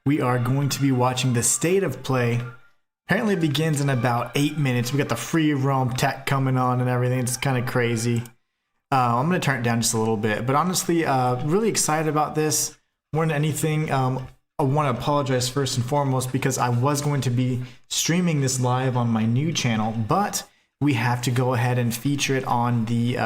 we are going to be watching the state of play. Apparently it begins in about 8 minutes. We got the free roam tech coming on and everything. It's kind of crazy. I'm going to turn it down just a little bit, but honestly, really excited about this. More than anything, I want to apologize first and foremost because I was going to be streaming this live on my new channel, but we have to go ahead and feature it on the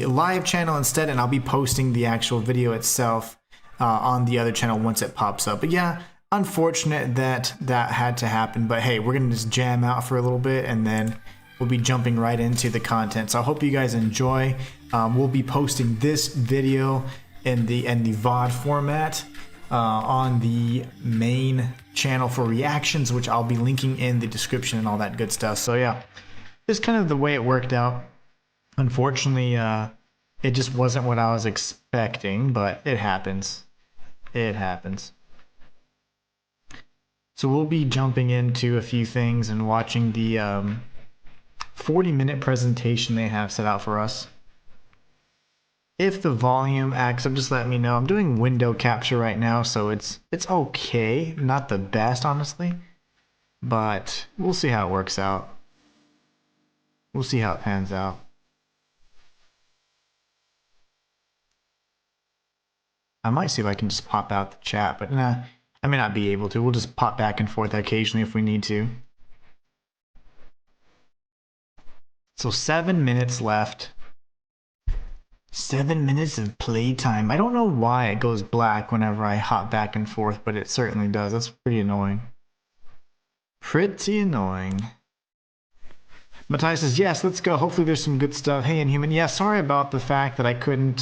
live channel instead, and I'll be posting the actual video itself on the other channel once it pops up. But yeah, unfortunate that that had to happen, but hey, we're going to just jam out for a little bit and then we'll be jumping right into the content. So I hope you guys enjoy. We'll be posting this video in the VOD format on the main channel for reactions, which I'll be linking in the description and all that good stuff. So yeah, just kind of the way it worked out. Unfortunately, it just wasn't what I was expecting, but it happens. It happens. So we'll be jumping into a few things and watching the 40-minute presentation they have set out for us. If the volume acts up, just let me know. I'm doing window capture right now, so it's okay. Not the best, honestly, but we'll see how it works out. We'll see how it pans out. I might see if I can just pop out the chat, but nah, I may not be able to. We'll just pop back and forth occasionally if we need to. So 7 minutes left. 7 minutes of playtime. I don't know why it goes black whenever I hop back and forth, but it certainly does. That's pretty annoying. Pretty annoying. Matthias says, yes, let's go. Hopefully there's some good stuff. Hey, Inhuman. Yeah, sorry about the fact that I couldn't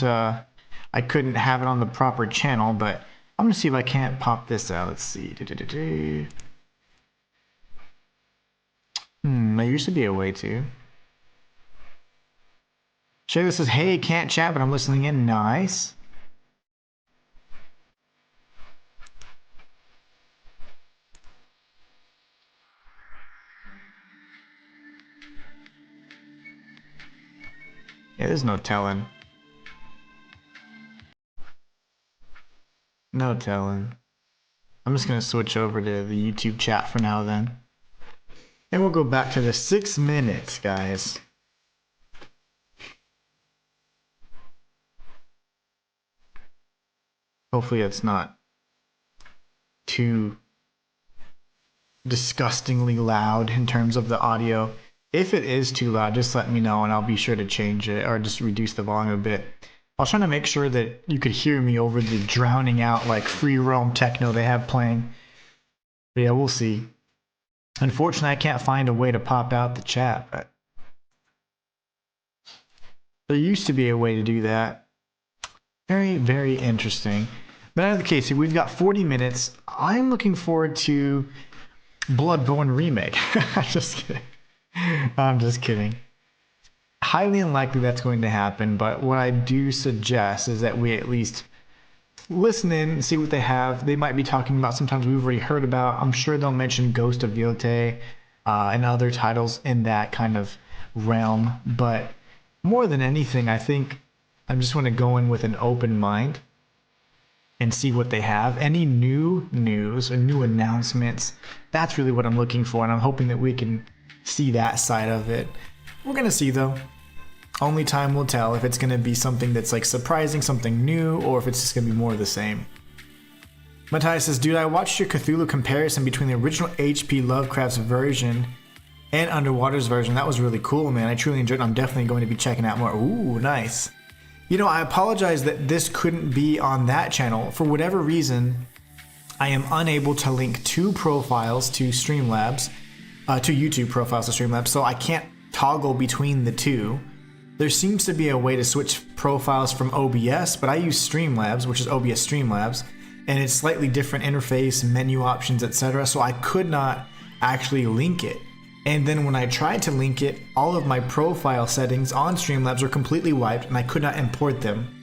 have it on the proper channel, but I'm going to see if I can't pop this out. Let's see. There used to be a way to. Shayla says, hey, can't chat, but I'm listening in. Nice. Yeah, there's no telling. No telling. I'm just going to switch over to the YouTube chat for now then. And we'll go back to the 6 minutes, guys. Hopefully it's not too disgustingly loud in terms of the audio. If it is too loud, just let me know and I'll be sure to change it or just reduce the volume a bit. I was trying to make sure that you could hear me over the drowning out like free roam techno they have playing. But yeah, we'll see. Unfortunately, I can't find a way to pop out the chat, but there used to be a way to do that. Very, very interesting. But in the case, we've got 40 minutes. I'm looking forward to Bloodborne Remake. I'm just kidding. I'm just kidding. Highly unlikely that's going to happen, but what I do suggest is that we at least listen in and see what they have. They might be talking about sometimes we've already heard about. I'm sure they'll mention Ghost of Yotei and other titles in that kind of realm. But more than anything, I think I just want to go in with an open mind and see what they have. Any new news or new announcements, that's really what I'm looking for, and I'm hoping that we can see that side of it. We're gonna see though. Only time will tell if it's gonna be something that's like surprising, something new, or if it's just gonna be more of the same. Matthias says, dude, I watched your Cthulhu comparison between the original H.P. Lovecraft's version and Underwater's version. That was really cool, man. I truly enjoyed it. I'm definitely going to be checking out more. Ooh, nice. You know, I apologize that this couldn't be on that channel. For whatever reason, I am unable to link two profiles to Streamlabs, to YouTube profiles to Streamlabs, so I can't toggle between the two. There seems to be a way to switch profiles from OBS, but I use Streamlabs, which is OBS Streamlabs, and it's slightly different interface, menu options, etc. So I could not actually link it. And then when I tried to link it, all of my profile settings on Streamlabs were completely wiped and I could not import them.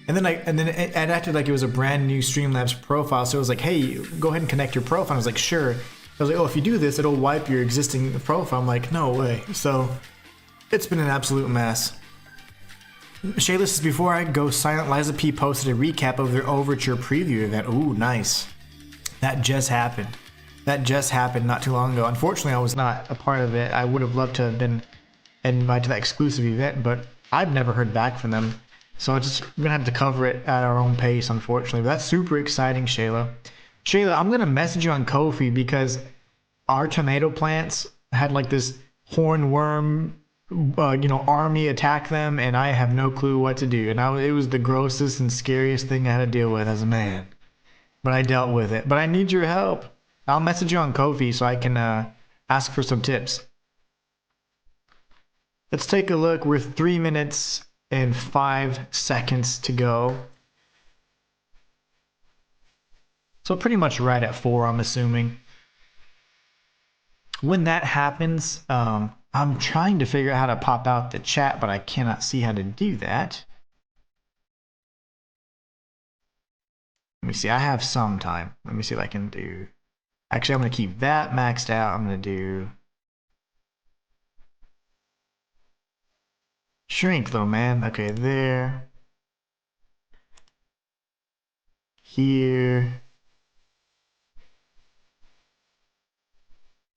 And then it acted like it was a brand new Streamlabs profile. So it was like, hey, go ahead and connect your profile. I was like, sure. I was like, oh, if you do this, it'll wipe your existing profile. I'm like, no way. So it's been an absolute mess. Shayla says, before I go silent, Liza P posted a recap of their Overture preview event. Ooh, nice. That just happened. That just happened not too long ago. Unfortunately, I was not a part of it. I would have loved to have been invited to that exclusive event, but I've never heard back from them. So we're gonna have to cover it at our own pace, unfortunately. But that's super exciting, Shayla. Shayla, I'm gonna message you on Ko-fi because our tomato plants had like this hornworm, army attack them, and I have no clue what to do. And it was the grossest and scariest thing I had to deal with as a man. But I dealt with it. But I need your help. I'll message you on Ko-fi so I can ask for some tips. Let's take a look. We're 3 minutes and 5 seconds to go. So pretty much right at 4, I'm assuming. When that happens, I'm trying to figure out how to pop out the chat, but I cannot see how to do that. Let me see. I have some time. Let me see if I can do... Actually, I'm going to keep that maxed out. I'm going to do... Shrink though, man. Okay, there. Here.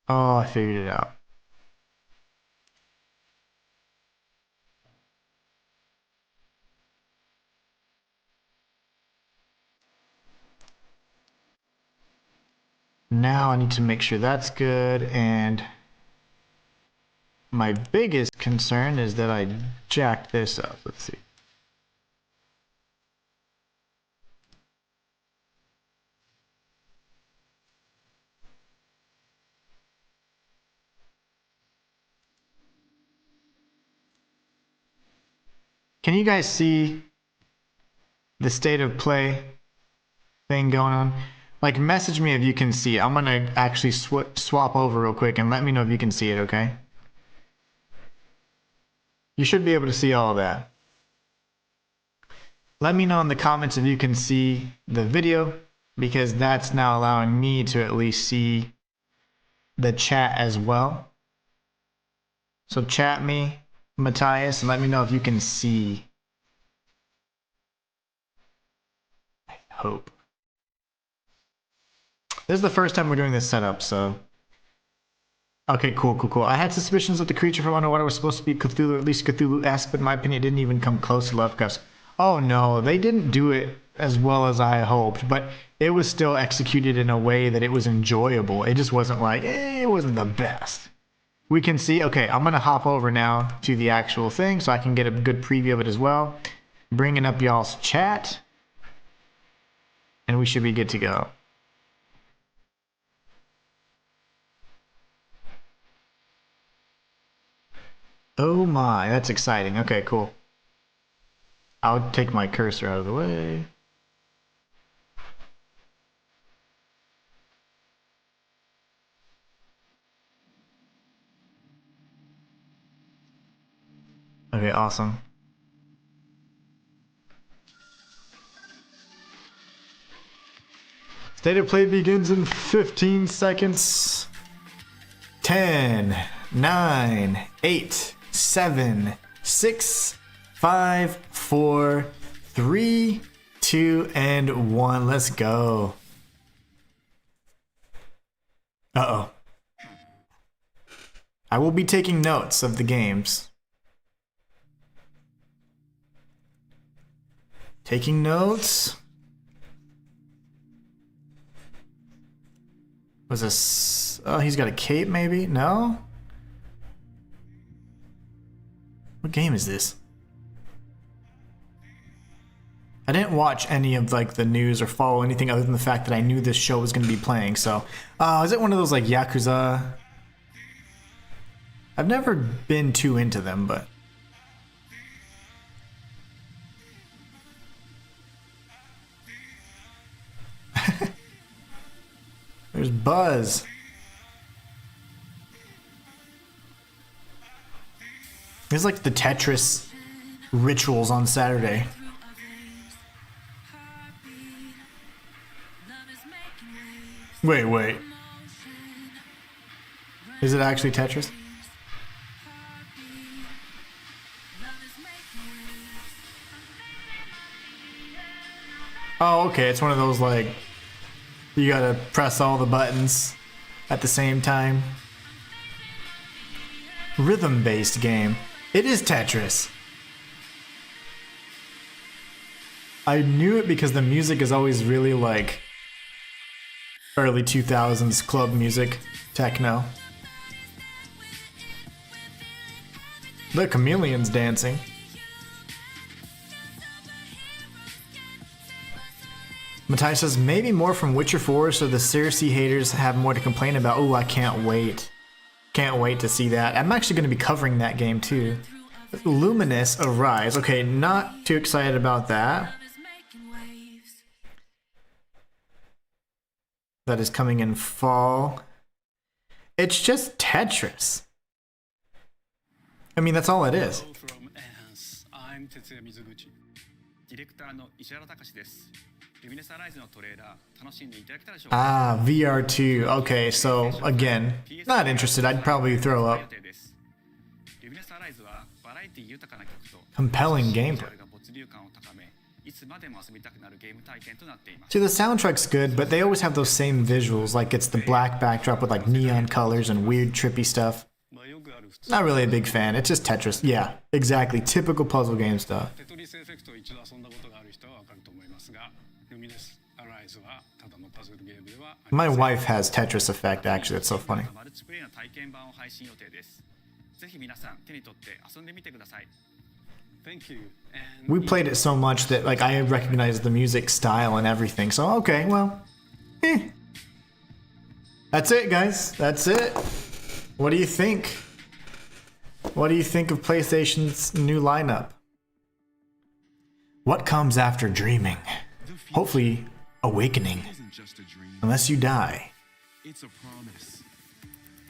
Oh, I figured it out. Now I need to make sure that's good, and my biggest concern is that I jacked this up. Let's see. Can you guys see the state of play thing going on? Like, message me if you can see it. I'm gonna actually swap over real quick and let me know if you can see it, okay? You should be able to see all of that. Let me know in the comments if you can see the video, because that's now allowing me to at least see the chat as well. So chat me, Matthias, and let me know if you can see. I hope. This is the first time we're doing this setup, so... Okay, cool. I had suspicions that the creature from underwater was supposed to be Cthulhu, at least Cthulhu-esque, but in my opinion, it didn't even come close to Lovecraft's. Oh no, they didn't do it as well as I hoped, but it was still executed in a way that it was enjoyable. It just wasn't like, it wasn't the best. We can see, okay, I'm gonna hop over now to the actual thing so I can get a good preview of it as well. Bringing up y'all's chat, and we should be good to go. Oh my, that's exciting. Okay, cool. I'll take my cursor out of the way. Okay, awesome. State of play begins in 15 seconds. 10, 9, 8, 7, 6, 5, 4, 3, 2, and 1. Let's go. Uh-oh. I will be taking notes of the games. Taking notes. Was this... Oh, he's got a cape maybe? No? What game is this? I didn't watch any of like the news or follow anything other than the fact that I knew this show was going to be playing, so... is it one of those like Yakuza? I've never been too into them, but... There's Buzz. It's like the Tetris rituals on Saturday. Wait. Is it actually Tetris? Oh, okay. It's one of those like You gotta press all the buttons at the same time. Rhythm-based game. It is Tetris. I knew it because the music is always really like early 2000s club music, techno. The chameleon's dancing. Matthias says, maybe more from Witcher 4 so the Cersei haters have more to complain about. Oh, I can't wait. Can't wait to see that. I'm actually going to be covering that game too. Luminous Arise. Okay, not too excited about that. That is coming in fall. It's just Tetris. I mean, that's all it is. Ah, VR2. Okay, so again, not interested. I'd probably throw up. Compelling gameplay. See, the soundtrack's good, but they always have those same visuals, like it's the black backdrop with like neon colors and weird trippy stuff. Not really a big fan. It's just Tetris. Yeah, exactly. Typical puzzle game stuff. My wife has Tetris Effect, actually. That's so funny. We played it so much that like I recognized the music style and everything. So okay, well, that's it, guys. That's it. What do you think? What do you think of PlayStation's new lineup? What comes after dreaming? Hopefully, awakening. Unless you die.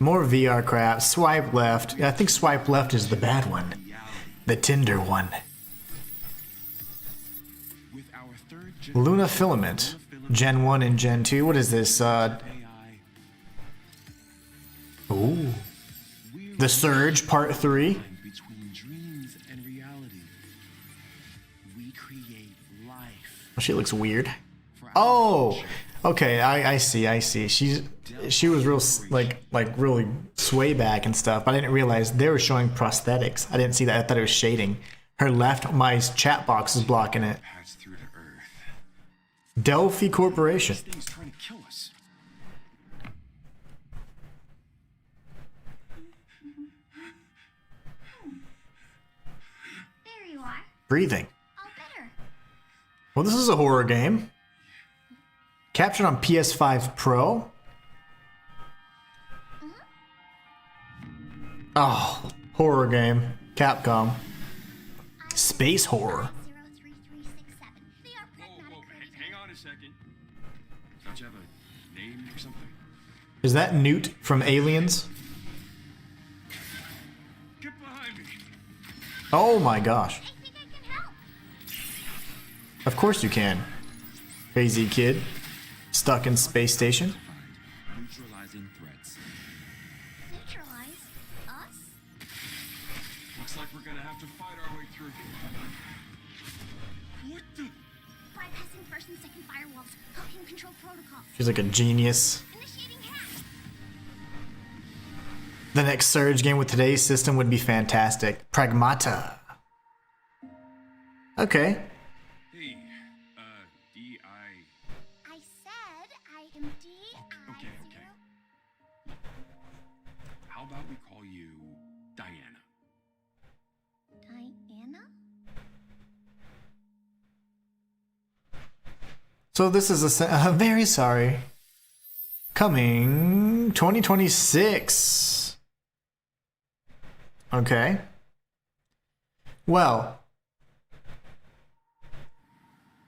More VR crap. Swipe left. I think swipe left is the bad one. The Tinder one. Luna Filament. Gen 1 and Gen 2. What is this? Ooh. The Surge Part 3. Oh, she looks weird. Oh! Okay, I see. She was real like really sway back and stuff. But I didn't realize they were showing prosthetics. I didn't see that. I thought it was shading. Her left, my chat box is blocking it. Delphi Corporation. There you are. Breathing. All better. Well, this is a horror game. Captured on PS5 Pro. Oh, horror game. Capcom. Space horror. 03367. They are pragmatic. Hang on a second. Don't you have a name or something? Is that Newt from Aliens? Get behind me. Oh my gosh. I think I can help. Of course you can. Crazy kid. Stuck in space station. Neutralizing threats. Neutralize us? Looks like we're gonna have to fight our way through. What the? Bypassing first and second firewalls. Hacking control protocols. She's like a genius. Initiating hack. The next Surge game with today's system would be fantastic. Pragmata. Okay. Hey, D.I. I said I am D.I. Okay. How about we call you Diana? Diana? So this is very sorry. Coming 2026. Okay. Well,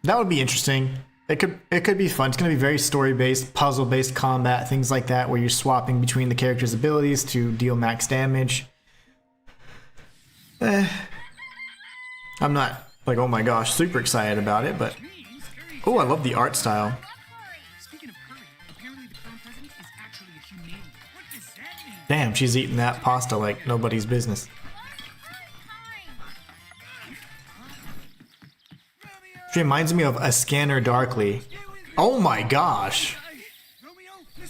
that would be interesting. It could be fun. It's going to be very story-based, puzzle-based combat, things like that, where you're swapping between the characters' abilities to deal max damage. I'm not like, oh my gosh, super excited about it, but oh, I love the art style. Speaking of curry, apparently the current president is actually a humane. What does that mean? Damn, she's eating that pasta like nobody's business. She reminds me of A Scanner Darkly. Oh my gosh.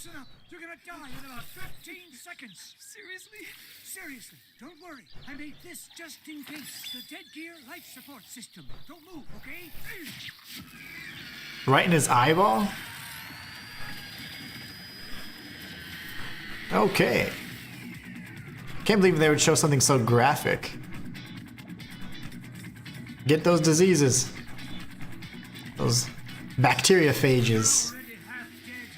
Listen up. You're gonna die in about 15 seconds. Seriously? Seriously. Don't worry. I made this just in case. The dead gear life support system. Don't move, okay? Right in his eyeball? Okay. Can't believe they would show something so graphic. Get those diseases. Those bacteriophages. Already half dead.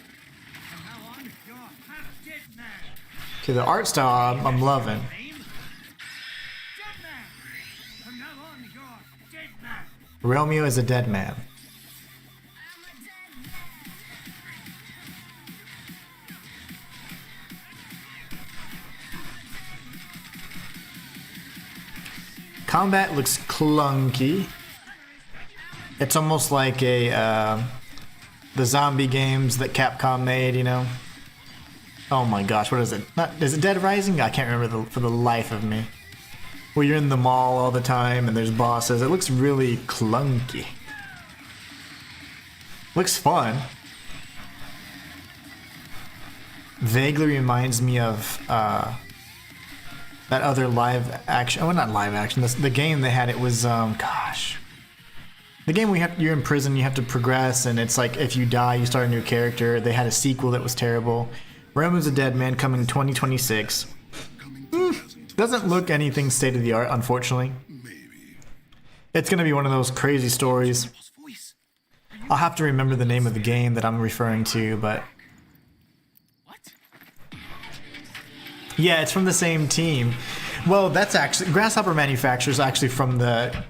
From now on, you're half dead man. Okay, the art style I'm loving. Name? Dead man. From now on, you're dead man. Romeo is a dead man. Combat looks clunky. It's almost like the zombie games that Capcom made, you know. Oh my gosh, what is it? Is it Dead Rising? I can't remember for the life of me. Where you're in the mall all the time and there's bosses. It looks really clunky. Looks fun. Vaguely reminds me of that other live action. Oh, not live action. The game they had. It was gosh. The game you're in prison. You have to progress, and it's like if you die, you start a new character. They had a sequel that was terrible. Romeo's a Dead Man coming 2026. Doesn't look anything state of the art, unfortunately. It's gonna be one of those crazy stories. I'll have to remember the name of the game that I'm referring to, but What? yeah, it's from the same team. Well, that's actually Grasshopper Manufacturers, actually from the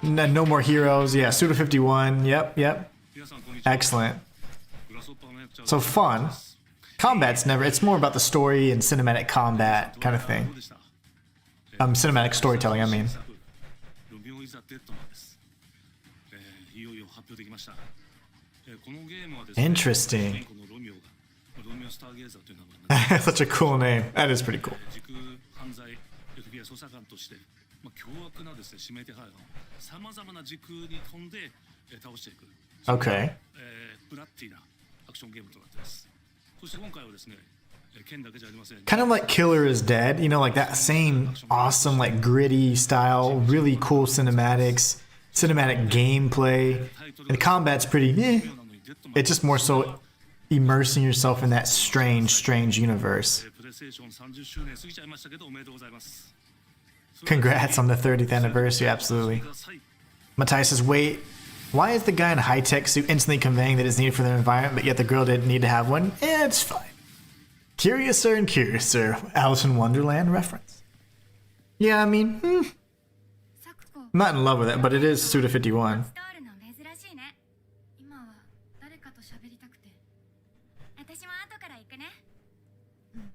No More Heroes. Yeah, Suda 51. Yep. Excellent. So fun. Combat's never. It's more about the story and cinematic combat kind of thing. Cinematic storytelling, I mean. Interesting. Such a cool name. That is pretty cool. Okay. Kind of like Killer is Dead, you know, like that same awesome, like gritty style, really cool cinematics, cinematic gameplay, and the combat's pretty. It's just more so immersing yourself in that strange universe. Congrats on the 30th anniversary, absolutely. Matthias says, wait, why is the guy in a high-tech suit instantly conveying that it's needed for their environment, but yet the girl didn't need to have one? It's fine. Curiouser and curiouser. Alice in Wonderland reference. Yeah, I mean, I'm not in love with it, but it is Suda 51. 伝わるの珍しいね。今は誰かと喋りたくて。私も後から行くね。うん。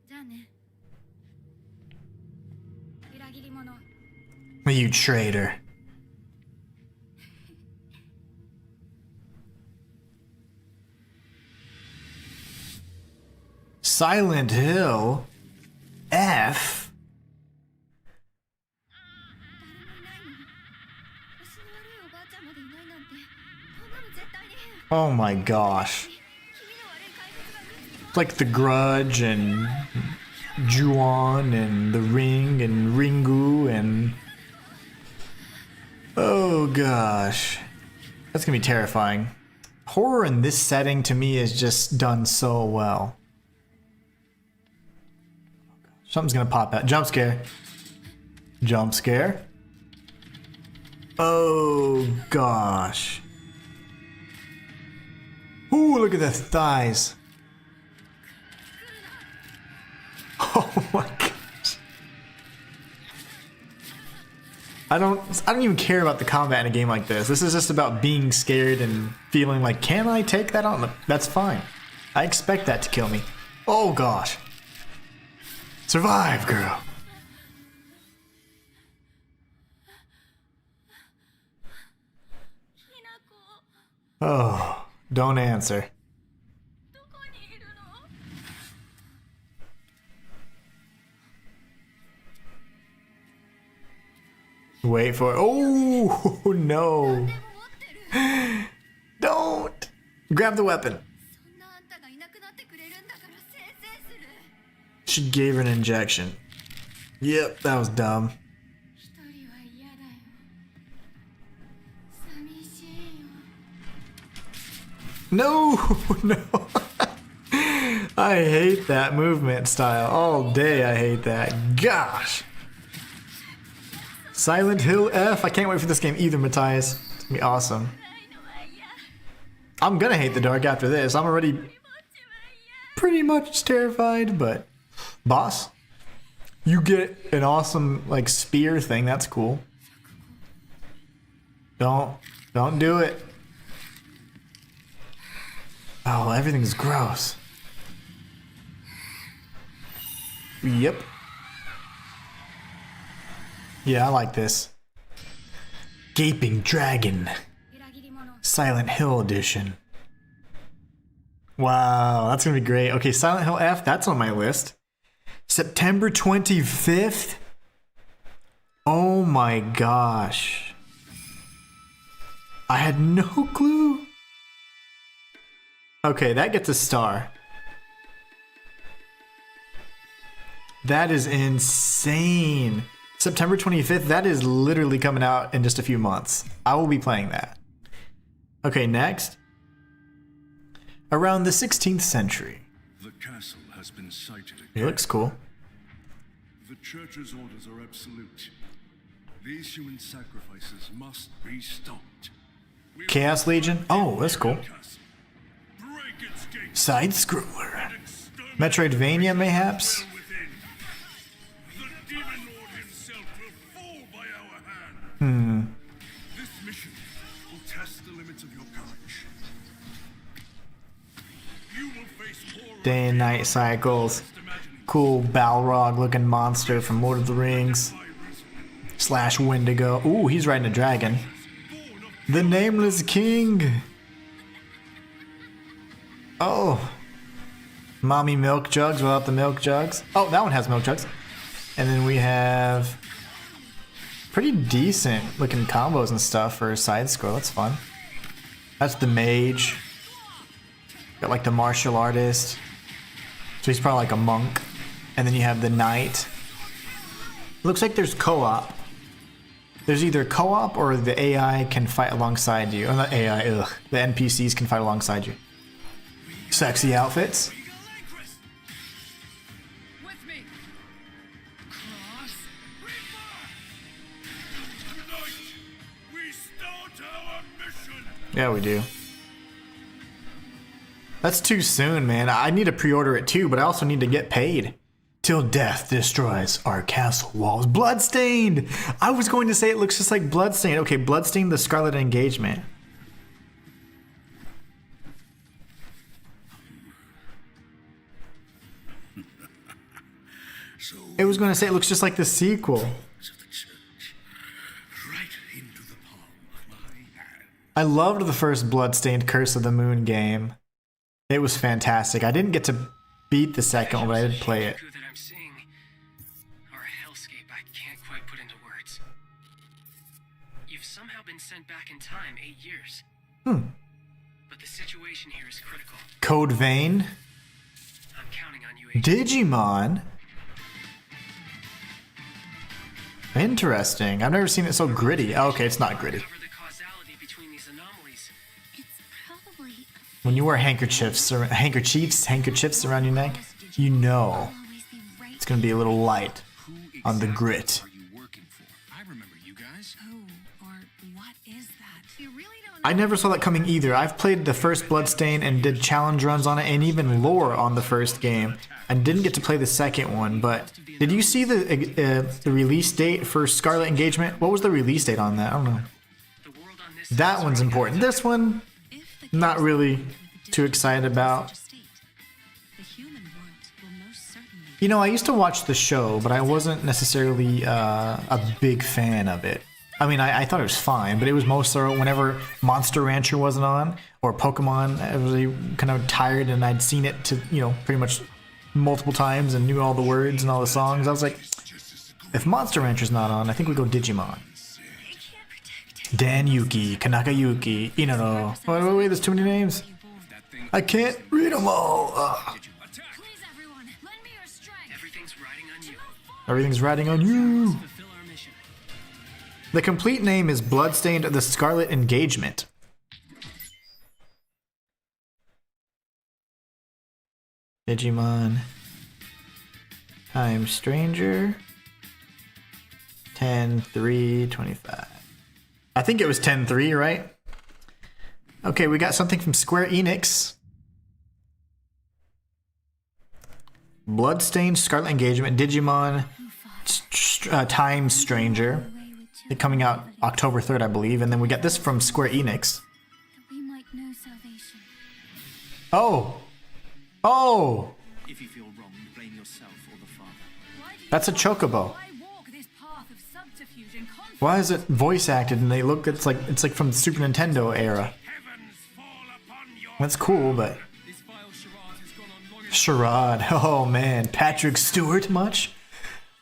じゃあね。裏切り者。You traitor. Silent Hill F. Oh my gosh. It's like The Grudge and Ju-on and The Ring and Ringu and... Oh gosh. That's gonna be terrifying. Horror in this setting to me is just done so well. Something's gonna pop out. Jump scare. Jump scare. Oh gosh. Ooh, look at the thighs. Oh my gosh. I don't even care about the combat in a game like this. This is just about being scared and feeling like, can I take that on? That's fine. I expect that to kill me. Oh gosh. Survive, girl. Oh, don't answer. Wait for it. Oh, no. Don't. Grab the weapon. She gave her an injection. Yep, that was dumb. 一人は嫌だよ。寂しいよ。 No, no. I hate that movement style. All day I hate that. Gosh. Silent Hill F. I can't wait for this game either, Matthias. It's gonna be awesome. I'm gonna hate the dark after this. I'm already pretty much terrified, but boss, you get an awesome like spear thing. That's cool. Don't do it. Oh, everything's gross. Yep. Yeah, I like this. Gaping Dragon. Silent Hill Edition. Wow, that's gonna be great. Okay, Silent Hill F, that's on my list. September 25th? Oh my gosh. I had no clue. Okay, that gets a star. That is insane. September 25th, that is literally coming out in just a few months. I will be playing that. Okay, next. Around the 16th century. The castle has been sighted again. It looks cool. The church's orders are absolute. These human sacrifices must be stopped. We Chaos Legion? Oh, that's cool. break its gates Side scroller. and exterminate Metroidvania, mayhaps? within. The demon lord himself will fall by our hand. This mission will test the limits of your courage. You will face horror. Day and night cycles. Imagining Cool Balrog looking monster from Lord of the Rings. Slash Wendigo. Ooh, he's riding a dragon. The Nameless King. Oh. Mommy Milk Jugs without the milk jugs. Oh, that one has milk jugs. And then we have pretty decent looking combos and stuff for a side scroll. That's fun. That's the mage. Got like the martial artist. So he's probably like a monk. And then you have the knight. Looks like there's co-op. There's either co-op or the AI can fight alongside you. Or not AI, ugh. The NPCs can fight alongside you. Sexy outfits. With me. Cross. tonight, we start our mission. Yeah, we do. That's too soon, man. I need to pre-order it too, but I also need to get paid. Till death destroys our castle walls. Bloodstained! I was going to say it looks just like Bloodstained. Okay, Bloodstained, the Scarlet Engagement. So It was going to say it looks just like the sequel. of the church, right into the palm of my hand. I loved the first Bloodstained Curse of the Moon game. It was fantastic. I didn't get to beat the second one, but I did play it. That I'm seeing, or a hellscape I can't quite put into words. You've somehow been sent back in time 8 years. But the situation here is critical. Code Vein. I'm counting on you, Agent. Digimon. Interesting. I've never seen it so gritty. Oh, okay, it's not gritty. Cover the causality between these anomalies. It's probably When you wear handkerchiefs around your neck, you know always the right it's gonna be a little light Who on the exactly grit. are you working for? I remember you guys. who or what is that? You really don't I never saw that coming either. I've played the first Bloodstain and did challenge runs on it and even lore on the first game. I didn't get to play the second one, but did you see the release date for Scarlet Engagement? What was the release date on that? I don't know. The world on this That side one's important. This one, If the not case really with the too excited about. state, the human world will most certainly You know, I used to watch the show, but I wasn't necessarily a big fan of it. I mean, I thought it was fine, but it was most so whenever Monster Rancher wasn't on or Pokemon, I was really kind of tired and I'd seen it to, you know, pretty much multiple times and knew all the words and all the songs. I was like, if Monster Rancher's not on, I think we go Digimon. Dan Yuki, Kanaka Yuki, Inaro. Wait, there's too many names. I can't read them all. Ugh. Please, everyone, lend me your strength. Everything's riding on you. Fulfill our mission. The complete name is Bloodstained: The Scarlet Engagement. Digimon Time Stranger 10/3/25. I think it was 10/3, right? Okay, we got something from Square Enix. Bloodstained Scarlet Engagement Digimon Time Stranger. They're coming out October 3rd, I believe, and then we got this from Square Enix. That we might know salvation. Oh! Oh! If you feel wrong, blame yourself or the Father. That's a chocobo. Why walk this path of subterfuge and conflict? Why is it voice acted and they look it's like from the Super Nintendo era? Heavens fall upon your That's cool, but This vile charade has gone on long enough. charade. Oh man, Patrick Stewart much?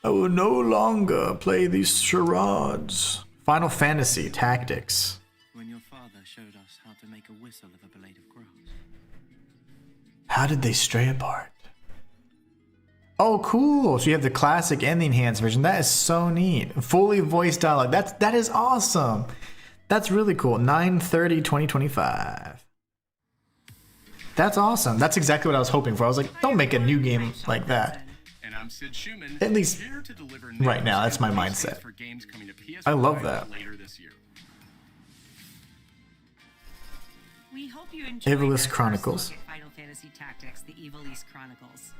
I will no longer play these charades. Final Fantasy Tactics. When your father showed us how to make a whistle of a blade of grass. How did they stray apart? Oh, cool. So you have the classic and the enhanced version. That is so neat. Fully voiced dialogue. That is awesome. That's really cool. 9/30/2025. That's awesome. That's exactly what I was hoping for. I was like, don't make a new game like that. And I'm Sid Schumann, At least here to deliver right now, that's my release mindset. dates for games coming to PS5 I love that. later this year. We hope you enjoyed Evil East this Chronicles. first look at Final Fantasy Tactics: The Evil East Chronicles.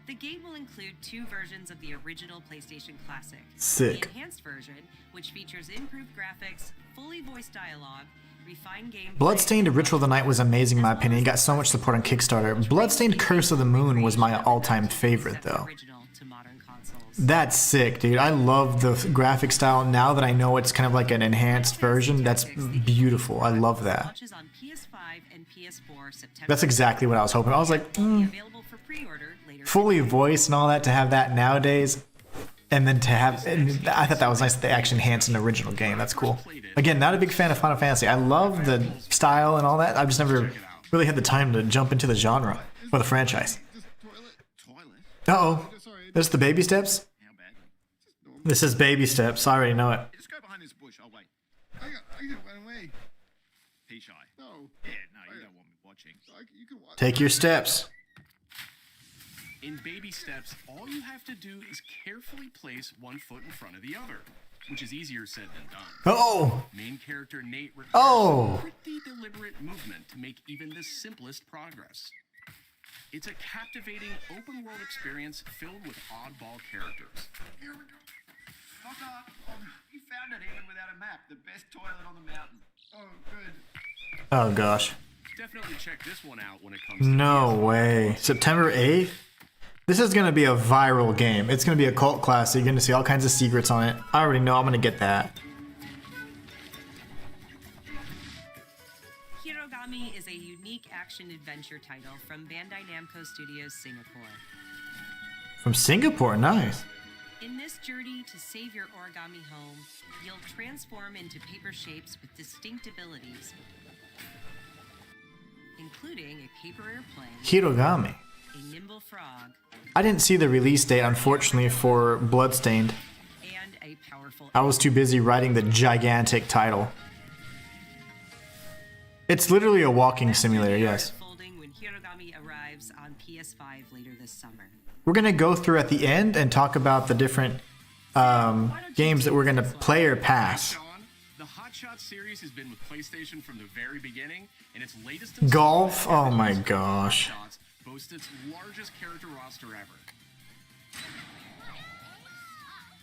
The game will include 2 versions of the original PlayStation Classic. Sick. The enhanced version, which features improved graphics, fully voiced dialogue, refined gameplay. Bloodstained Ritual of the Night was amazing in my opinion. It got so much support on Kickstarter. Bloodstained Curse of the Moon was my all-time favorite though. Original to modern consoles. That's sick, dude. I love the graphic style. Now that I know it's kind of like an enhanced version, that's beautiful. I love that. Launches on PS5 and PS4 September. That's exactly what I was hoping. I was like, Available for pre-order later. fully voiced and all that, to have that nowadays, and then to have, and I thought that was nice that they actually enhanced an original game. That's cool. Again, not a big fan of Final Fantasy. I love the style and all that. I've just never really had the time to jump into the genre or the franchise. Uh-oh. There's the baby steps. This is baby steps. I already know it. Just go behind this bush. I'll wait. I can run away. Pea shy. No. Yeah, no, you don't want me watching. You can watch. Take your steps. In baby steps, all you have to do is carefully place one foot in front of the other, which is easier said than done. Oh! Main character Nate requires Oh! pretty deliberate movement to make even the simplest progress. It's a captivating open-world experience filled with oddball characters. Here we go. Fuck up. You found it even without a map. The best toilet on the mountain. Oh, good. Oh gosh. Definitely check this one out when it comes to No way. September 8th? This is going to be a viral game. It's going to be a cult classic. You're going to see all kinds of secrets on it. I already know I'm going to get that. Hirogami is a unique action-adventure title from Bandai Namco Studios Singapore. From Singapore, nice. In this journey to save your origami home, you'll transform into paper shapes with distinct abilities, including a paper airplane, Hirogami. a nimble frog, I didn't see the release date, unfortunately, for Bloodstained. and a powerful I was too busy writing the gigantic title. It's literally a walking simulator, yes. folding when Hirogami arrives on PS5 later this summer. We're going to go through at the end and talk about the different games that we're going to play or pass. Sean, the Hot Shot series has been with PlayStation from the very beginning, and its latest Golf? Oh my gosh. Hot Shots boasts its largest character roster ever.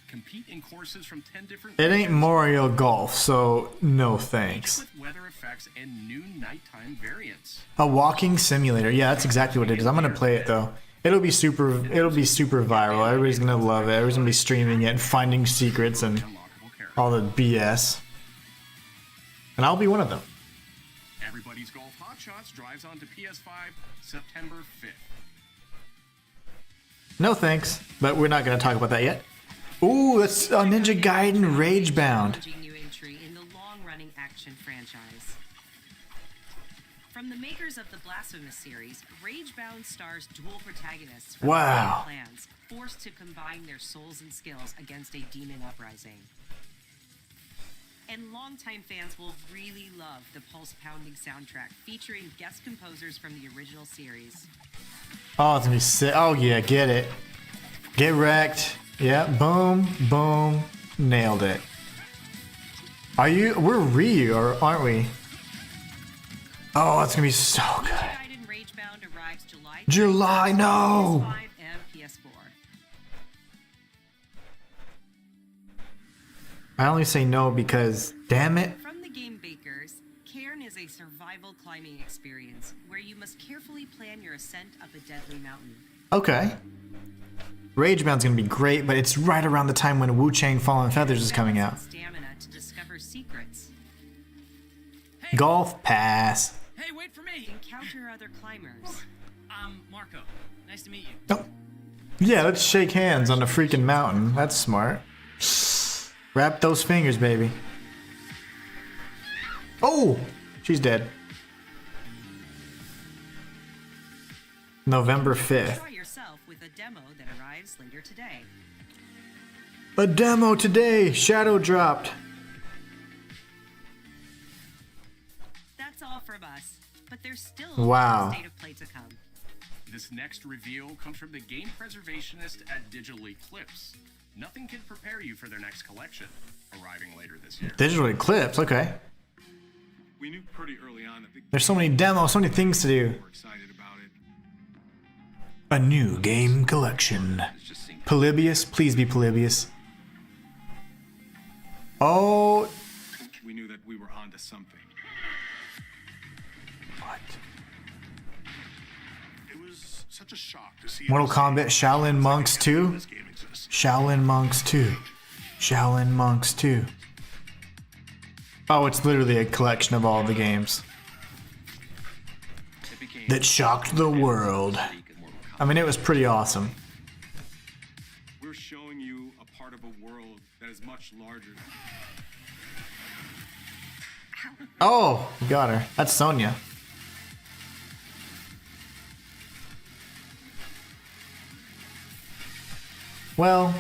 Compete in courses from 10 different It ain't regions Mario Golf, so no thanks. with weather effects and new nighttime variants. A walking simulator. Yeah, that's exactly what it is. I'm going to play it though. It'll be super viral. Everybody's going to love it. Everybody's going to be streaming it and finding secrets and Unlockable characters. all the BS. And I'll be one of them. Everybody's Golf Hot Shots drives onto PS5 September 5th. No thanks, but we're not going to talk about that yet. Ooh, that's Ninja Gaiden Ragebound. Challenging new entry in the long-running action franchise. From the makers of the Blasphemous series, Ragebound stars dual protagonists from Wow. different clans, forced to combine their souls and skills against a demon uprising. And longtime fans will really love the pulse-pounding soundtrack featuring guest composers from the original series. Oh, it's gonna be sick. Oh yeah, get it. Get wrecked. Yeah, boom, boom. Nailed it. We're Ryu, or aren't we? Oh, that's gonna be so good. Gaiden Ragebound arrives July, no! PS5 and PS4. I only say no because, damn it. From the game bakers, Cairn is a survival climbing experience where you must carefully plan your ascent up a deadly mountain. Okay. Ragebound's gonna be great, but it's right around the time when Wu Chang Fallen Feathers is coming out. Stamina to discover secrets. Golf pass. Hey, wait for me! Encounter other climbers. Marco. Nice to meet you. Oh. Yeah, let's shake hands on the freaking mountain. That's smart. Wrap those fingers, baby. Oh! She's dead. November 5th. Try yourself with a demo that arrives later today. A demo today! Shadow dropped. That's all from us, but there's still Wow. a state of play to come. This next reveal comes from the game preservationist at Digital Eclipse. Nothing can prepare you for their next collection, arriving later this year. Digital Eclipse, okay. We knew pretty early on that the There's so many demos, so many things to do. were excited about it. A new game collection. Polybius, please be Polybius. Oh, We knew that we were onto something. what? It was such a shock to see Mortal Kombat Shaolin Monks 2? this game exists. Shaolin Monks 2. Shaolin Monks 2. Oh, it's literally a collection of all the games that shocked the world. I mean, it was pretty awesome. We're showing you a part of a world that is much larger. Oh, you got her. That's Sonya. Well,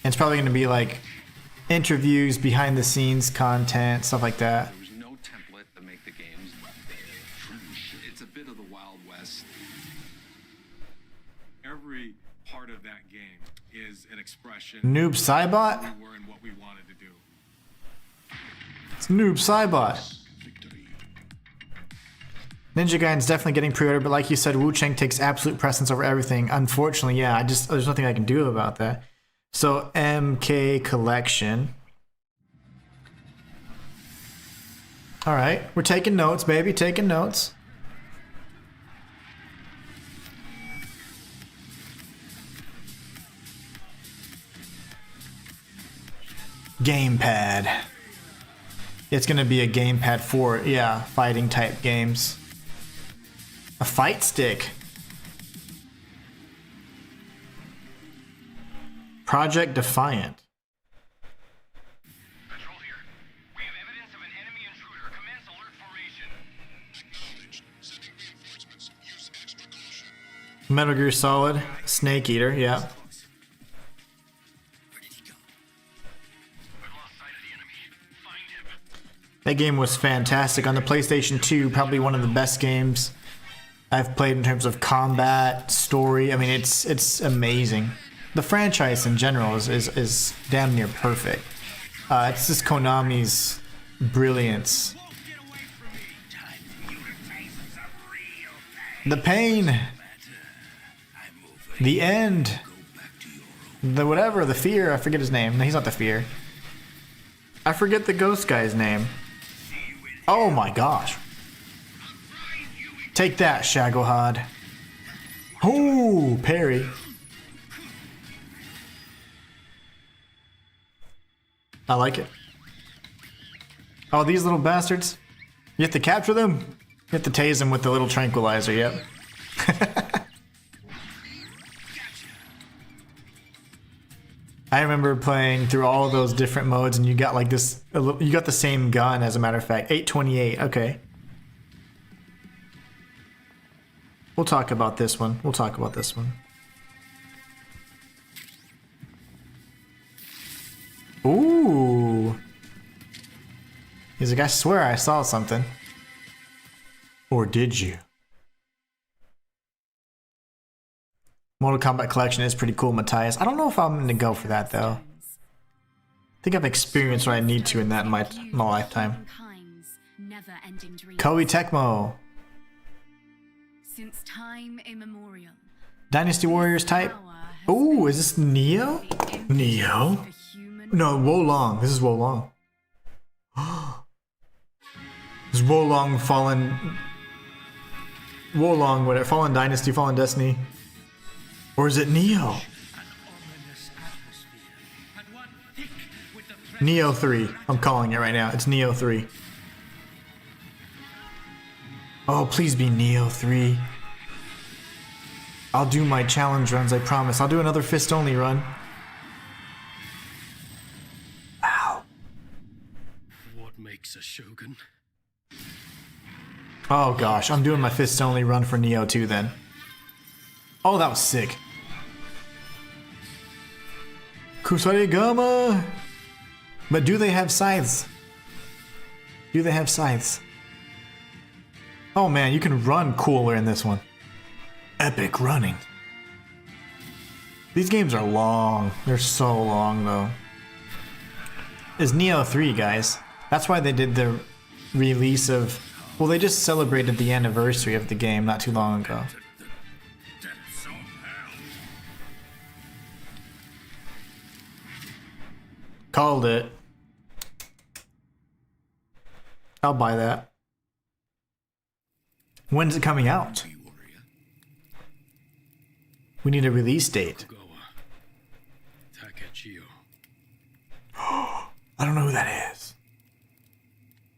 it's probably going to be like interviews, behind the scenes content, stuff like that. There was no template to make the games. It's a bit of the Wild West. Every part of that game is an expression Noob of Saibot? who we were and what we wanted to do. It's Noob Saibot. Ninja Gaiden's definitely getting pre-ordered, but like you said, Wu Chang takes absolute precedence over everything. Unfortunately, yeah, there's nothing I can do about that. So MK Collection. All right, we're taking notes, baby, taking notes. Gamepad. It's gonna be a gamepad for, yeah, fighting type games. A fight stick. Project Defiant. Control here. We have evidence of an enemy intruder. Commence alert formation. Metal Gear Solid. Snake Eater, yeah. That game was fantastic on the PlayStation 2. Probably one of the best games I've played in terms of combat, story. I mean, it's amazing. The franchise in general is damn near perfect. It's just Konami's brilliance. The pain. The end. The whatever, the fear. I forget his name. No, he's not the fear. I forget the ghost guy's name. Oh my gosh. Take that, Shagohod. Oh, parry. I like it. Oh, these little bastards. You have to capture them? You have to tase them with the little tranquilizer, yep. I remember playing through all of those different modes and you got like this, you got the same gun as a matter of fact. 828, okay. We'll talk about this one. We'll talk about this one. Ooh. He's like, I swear I saw something. Or did you? Mortal Kombat Collection is pretty cool, Matthias. I don't know if I'm going to go for that, though. I think I've experienced what I need to in that in my lifetime. Koei Tecmo. Since time immemorial. Dynasty Warriors type. Ooh, is this Neo? Neo? No, Wolong. This is Wolong. This is Wolong Fallen... Wolong, whatever. Fallen Dynasty, Fallen Destiny. Or is it Neo? Neo 3. I'm calling it right now. It's Neo 3. Oh, please be Neo 3. I'll do my challenge runs, I promise. I'll do another fist only run. Ow. What makes a shogun? Oh gosh, I'm doing my fist only run for Neo 2 then. Oh, that was sick. Kusarigama! But do they have scythes? Do they have scythes? Oh man, you can run cooler in this one. Epic running. These games are long. They're so long though. It's Neo 3, guys. That's why they did the release of... Well, they just celebrated the anniversary of the game not too long ago. Called it. I'll buy that. When's it coming out? We need a release date. I don't know who that is.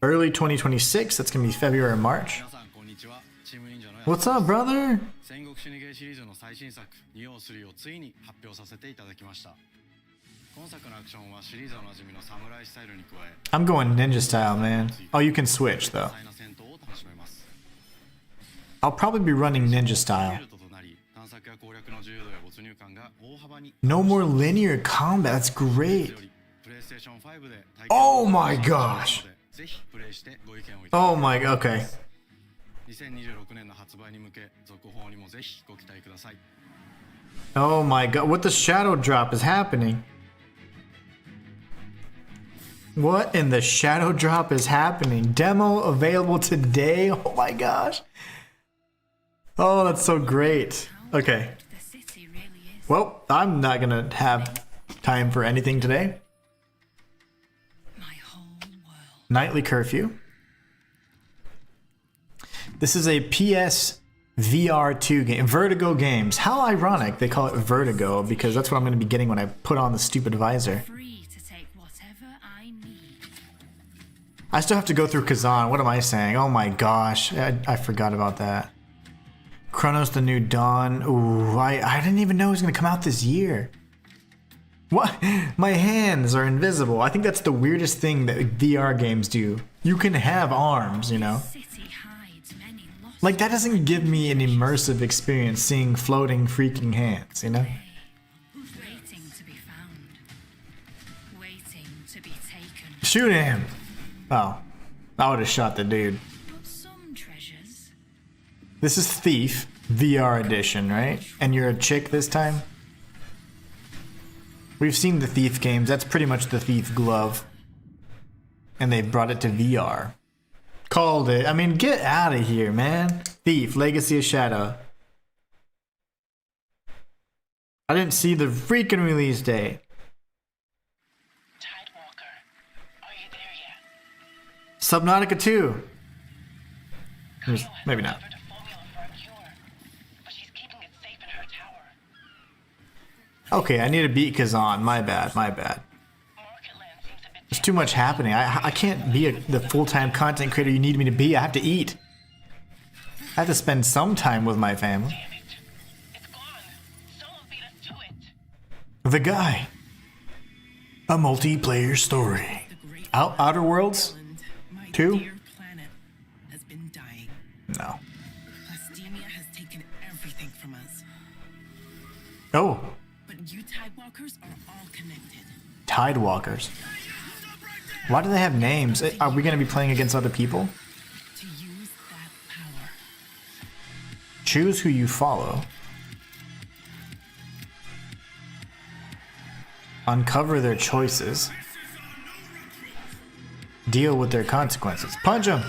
Early 2026, that's gonna be February or March. What's up, brother? I'm going ninja style, man. Oh, you can switch though. I'll probably be running ninja style. No more linear combat, that's great. Oh my gosh. Oh my, okay. Oh my god, what the shadow drop is happening? What in the shadow drop is happening? Demo available today? Oh my gosh. Oh, that's so great. Okay. Well, I'm not gonna have time for anything today. Nightly curfew. This is a PS VR2 game. Vertigo Games. How ironic they call it Vertigo, because that's what I'm going to be getting when I put on the stupid visor. I still have to go through Kazan. What am I saying? Oh my gosh. I forgot about that. Chronos the New Dawn. Ooh, I didn't even know it was going to come out this year. What? My hands are invisible. I think that's the weirdest thing that VR games do. You can have arms, you know? Like, that doesn't give me an immersive experience seeing floating freaking hands, you know? Shoot him! Oh. I would have shot the dude. This is Thief, VR edition, right? And you're a chick this time? We've seen the Thief games. That's pretty much the Thief glove. And they've brought it to VR. Called it. I mean, get out of here, man. Thief, Legacy of Shadow. I didn't see the freaking release date. Subnautica 2. Maybe not. Okay, I need to beat Kazan. My bad, my bad. There's too much happening. I can't be the full-time content creator you need me to be. I have to eat. I have to spend some time with my family. The Guy. A multiplayer story. Outer Worlds 2? No. Plastemia has taken hide everything from us. Oh, But you Tidewalkers are all connected. Tidewalkers. Why do they have names? Are we going to be playing against other people? To use that power. Choose who you follow. Uncover their choices. Deal with their consequences. Punch them!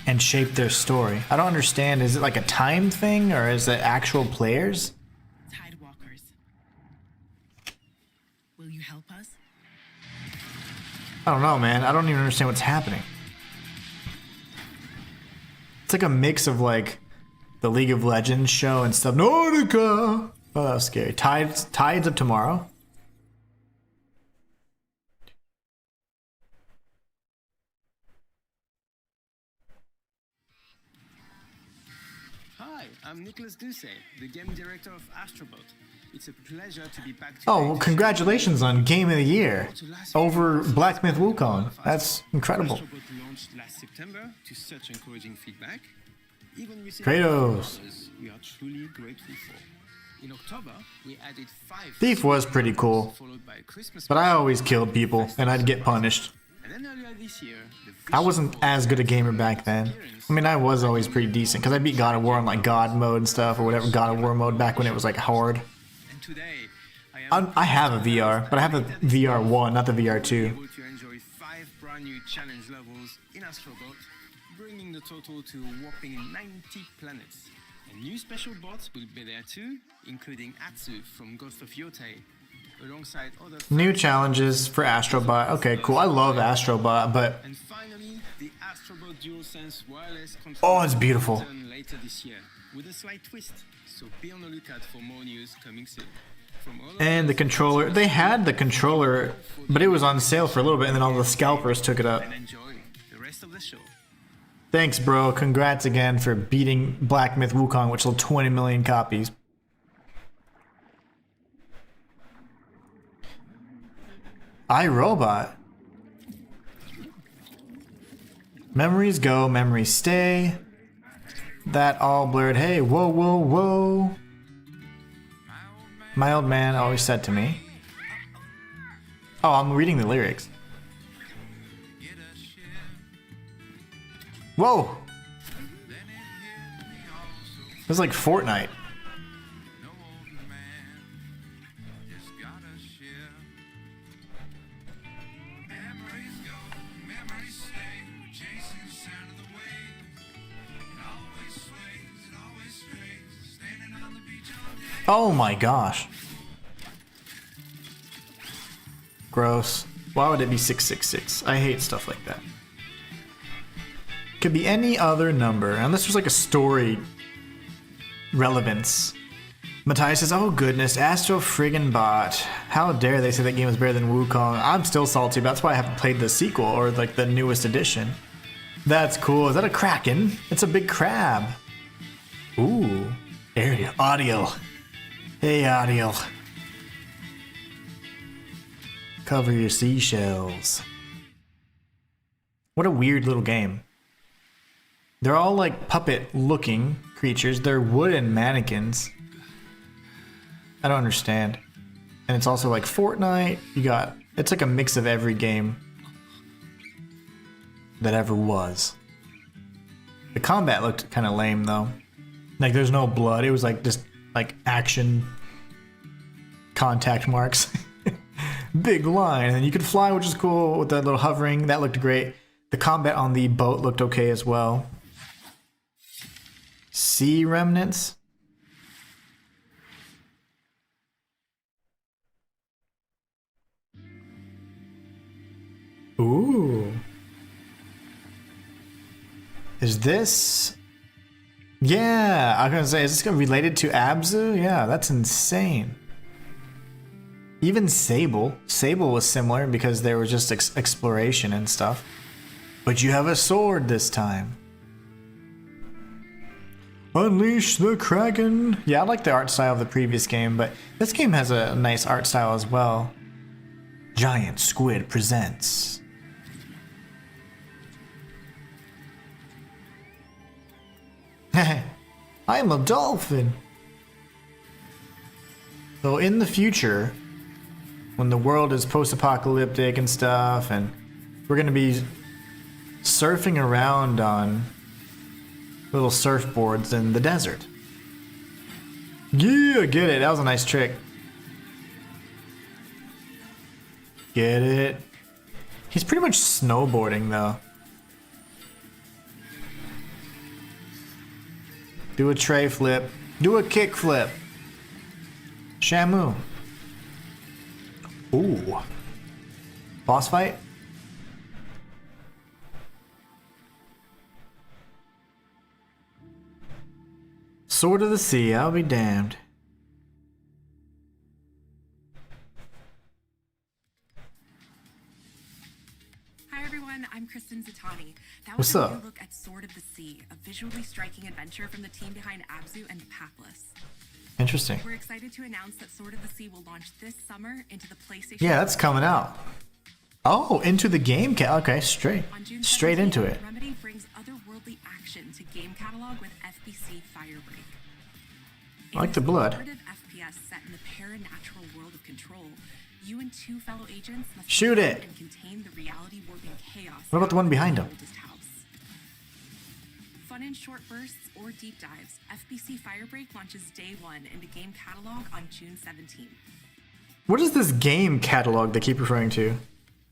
And shape their story. I don't understand. Is it like a time thing or is it actual players? Tidewalkers. Will you help us? I don't know, man. I don't even understand what's happening. It's like a mix of like the League of Legends show and stuff. Nautica! Oh, that was scary. Tides of Tomorrow. Hi, I'm Nicholas Duce, the game director of Astrobot. It's a pleasure to be back today. Oh, well, congratulations on Game of the Year over Black Myth Wukong. That's incredible. Astrobot launched last September to such encouraging feedback. Even receiving Kratos. orders we are truly grateful for. In October, we added 5 Thief was pretty cool, followed by a Christmas but I special always killed people and I'd get punished. And then earlier this year, the I wasn't as good a gamer back then. I mean, I was always pretty decent because I beat God of War on like God mode and stuff or whatever God of War mode back when it was like hard. And today, I am I have a VR, but I have a VR 1, not the VR 2. able to enjoy 5 brand new challenge levels in Astrobot, bringing the total to a whopping 90 planets. And new special bots will be there too, including Atsu from Ghost of Yotei, alongside other New challenges for Astrobot. Okay, cool. I love Astrobot, but and finally the Astrobot DualSense wireless oh, controller it's beautiful. will return later this year with a slight twist. So be on the lookout for more news coming soon. From all of And the us, controller. They had the controller, but it was on sale for a little bit, and then all the scalpers took it up. and enjoy the rest of the show. Thanks, bro. Congrats again for beating Black Myth Wukong, which sold 20 million copies. iRobot. Memories go, memories stay. That all blurred. Hey, whoa, whoa, whoa. My old man always said to me. Oh, I'm reading the lyrics. Whoa! It's like Fortnite. Oh my gosh. Gross. Why would it be 666? I hate stuff like that. Could be any other number, unless there's like a story relevance. Matthias says, oh goodness, Astro friggin' bot. How dare they say that game was better than Wukong? I'm still salty, but that's why I haven't played the sequel or like the newest edition. That's cool. Is that a kraken? It's a big crab. Ooh. Area. Audio. Hey, Audio. Cover your seashells. What a weird little game. They're all like puppet looking creatures. They're wooden mannequins. I don't understand. And it's also like Fortnite. It's like a mix of every game that ever was. The combat looked kind of lame though. Like there's no blood. It was like just like action contact marks. Big line. And you could fly, which is cool with that little hovering. That looked great. The combat on the boat looked okay as well. Sea remnants. Ooh. Is this... Yeah, I was gonna say, is this related to Abzu? Yeah, that's insane. Even Sable. Sable was similar because there was just exploration and stuff. But you have a sword this time. Unleash the Kraken. Yeah, I like the art style of the previous game, but this game has a nice art style as well. Giant Squid presents. I'm a dolphin. So in the future, when the world is post-apocalyptic and stuff, and we're gonna be surfing around on little surfboards in the desert. Yeah, get it. That was a nice trick. Get it. He's pretty much snowboarding though. Do a tray flip. Do a kick flip. Shamu. Ooh. Boss fight? Sword of the Sea, I'll be damned. Hi everyone, I'm Kristen Zatani. That What's was a up? new look at Sword of the Sea, a visually striking adventure from the team behind Abzu and Pathless. Interesting. We're excited to announce that Sword of the Sea will launch this summer into the PlayStation. Yeah, that's coming out. Oh, into the game. Okay, straight into it. Remedy brings otherworldly action to game catalog with FBC Firebreak. I like the blood. In this collaborative FPS set in the paranatural world of Control, you and two fellow agents must Shoot find it. and contain the reality warping chaos. What about the one behind him? Oldest house. Fun in short bursts or deep dives, FBC Firebreak launches day one into game catalog on June 17th. What is this game catalog they keep referring to?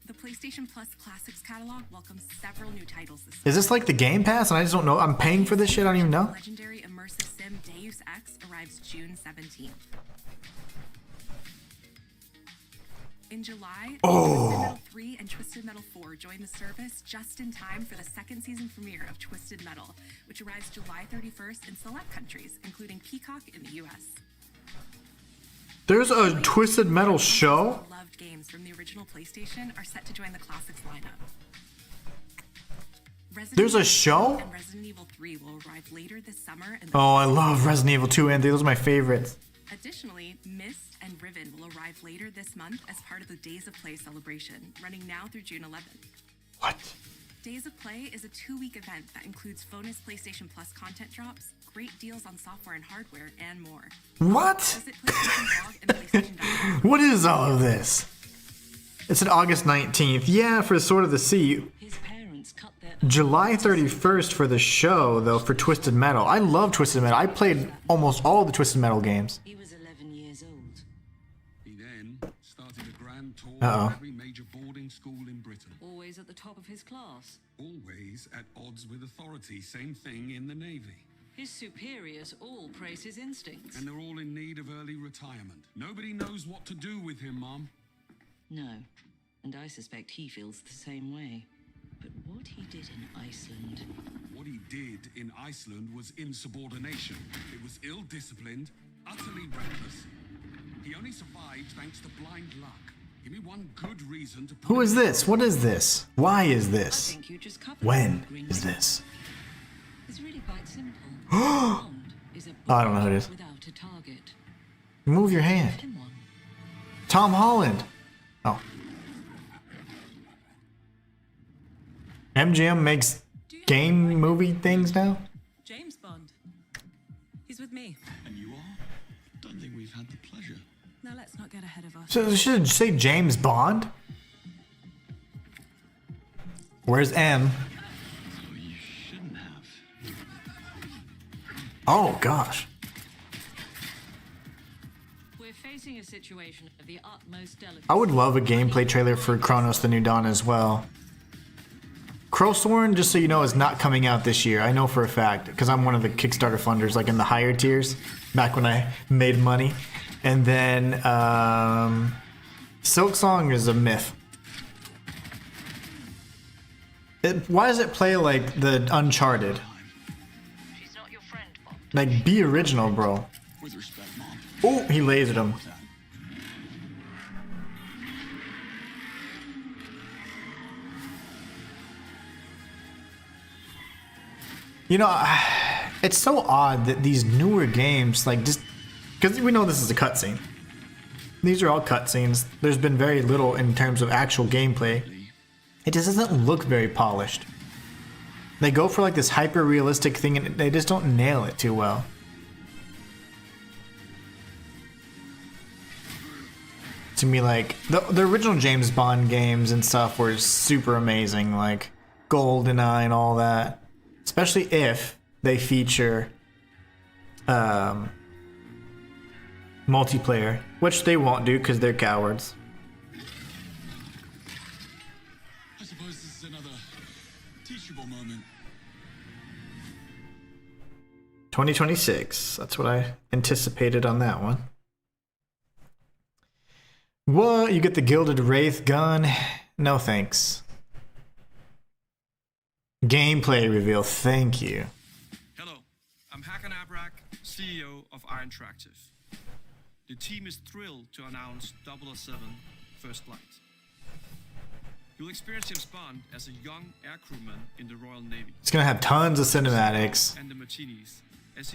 The PlayStation Plus Classics catalog welcomes several new titles this Is this like the Game Pass and I just don't know? I'm paying for this shit, I don't even know. Legendary immersive sim Deus Ex arrives June 17th. In July, Twisted Metal 3 and Twisted Metal 4 join the service just in time for the second season premiere of Twisted Metal, which arrives July 31st in select countries, including Peacock in the US. There's a Twisted Metal show? Loved games from the original PlayStation are set to join the Classics lineup. There's a show? And Resident Evil 3 will arrive later this summer. Oh, I love Resident Evil 2 and 3. Those are my favorites. Additionally, Myst and Riven will arrive later this month as part of the Days of Play celebration, running now through June 11th. What? Days of Play is a 2-week event that includes bonus PlayStation Plus content drops, great deals on software and hardware, and more. What? Visit PlayStation Blog and PlayStation.com. What is all of this? It's an August 19th. Yeah, for Sword of the Sea. July 31st for the show, though, for Twisted Metal. I love Twisted Metal. I played almost all the Twisted Metal games. He was 11 years old. He then started a grand tour Uh-oh. of every major boarding school in Britain. Always at the top of his class. Always at odds with authority. Same thing in the Navy. His superiors all praise his instincts. And they're all in need of early retirement. Nobody knows what to do with him, Mom. No, and I suspect he feels the same way. But what he did in Iceland... What he did in Iceland was insubordination. It was ill-disciplined, utterly reckless. He only survived thanks to blind luck. Give me one good reason to... Who is this? What is this? Why is I this? think you just covered When it, Green. is this? It's really quite simple. Bond is a I don't know who it is. without a target. Move your Give hand. him one. Tom Holland. Oh. MGM makes game movie things now? James Bond. He's with me. And you are? Don't think we've had the pleasure. Now let's not get ahead of us. So should it say James Bond? Where's M? So you shouldn't have. Oh gosh. We're facing a situation of the utmost delicacy. I would love a gameplay trailer for Chronos the New Dawn as well. Crowthorn, just so you know, is not coming out this year. I know for a fact, because I'm one of the Kickstarter funders, like in the higher tiers, back when I made money. And then, Silksong is a myth. Why does it play like the Uncharted? She's not your friend, Bond. Like, be original, bro. With respect, Mom. Oh, he lasered him. You know, it's so odd that these newer games, like, just because we know this is a cutscene. These are all cutscenes. There's been very little in terms of actual gameplay. It just doesn't look very polished. They go for like this hyper realistic thing and they just don't nail it too well. to me, like the original James Bond games and stuff were super amazing, like GoldenEye and all that. Especially if they feature multiplayer, which they won't do because they're cowards. I suppose this is another teachable moment. 2026. That's what I anticipated on that one. What? You get the Gilded Wraith gun? No thanks. Gameplay reveal. Thank you. Hello, I'm Hakan Abrak, CEO of R Interactive. The team is thrilled to announce 007 First Flight. You'll experience James Bond as a young air crewman in the Royal Navy. It's gonna have tons of cinematics. And the martinis.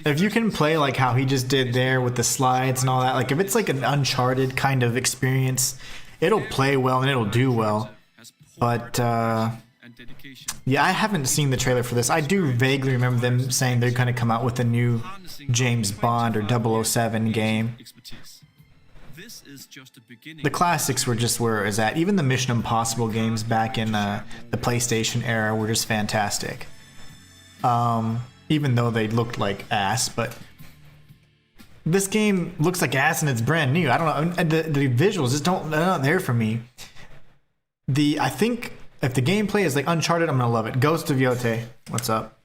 If you can play like how he just did there with the slides and all that, like if it's like an Uncharted kind of experience, it'll play well and it'll do well. But yeah, I haven't seen the trailer for this. I do vaguely remember them saying they're gonna come out with a new James Bond or 007 game. The classics were just where it was at. Even the Mission Impossible games back in the PlayStation era were just fantastic. Even though they looked like ass, but this game looks like ass and it's brand new. I don't know. The visuals just they're not there for me. I think if the gameplay is like Uncharted, I'm gonna love it. Ghost of Yote, what's up?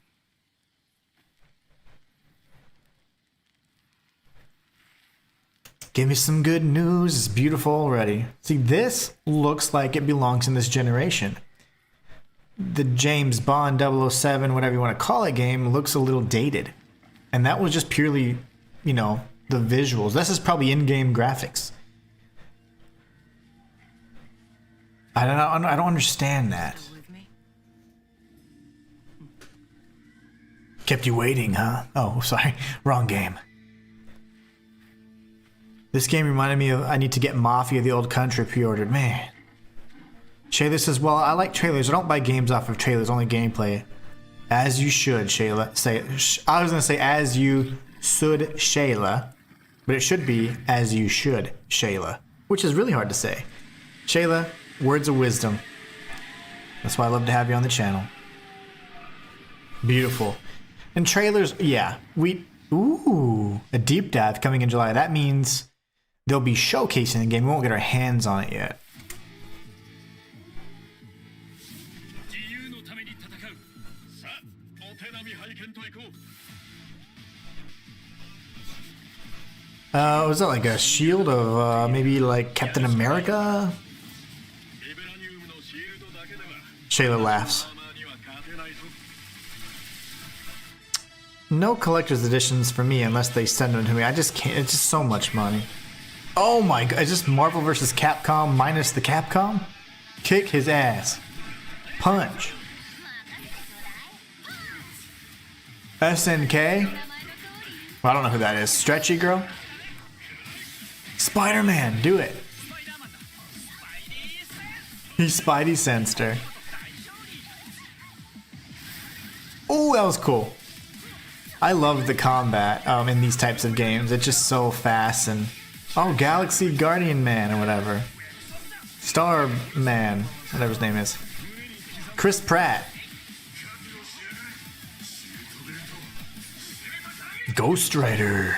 Give me some good news. It's beautiful already. See, this looks like it belongs in this generation. The James Bond 007, whatever you want to call it, game looks a little dated. And that was just purely, you know, the visuals. This is probably in-game graphics. I don't understand that. Kept you waiting, huh? Oh, sorry. Wrong game. This game reminded me of I need to get Mafia the Old Country pre-ordered. Man. Shayla says, well, I like trailers. I don't buy games off of trailers, only gameplay. As you should, Shayla. I was going to say as you should, Shayla. But it should be as you should, Shayla. Which is really hard to say. Shayla, words of wisdom. That's why I love to have you on the channel. Beautiful. And trailers, yeah. Ooh, a deep dive coming in July. That means they'll be showcasing the game. We won't get our hands on it yet. Was that like a shield of maybe like Captain America? Shayla laughs. No collector's editions for me unless they send them to me. I just can't. It's just so much money. Oh my god. It's just Marvel vs. Capcom minus the Capcom? Kick his ass. Punch. SNK? Well, I don't know who that is. Stretchy Girl? Spider-Man, do it. He Spidey sensed her. Oh, that was cool. I love the combat in these types of games. It's just so fast and... Oh, Galaxy Guardian Man or whatever. Star Man, whatever his name is. Chris Pratt. Ghost Rider.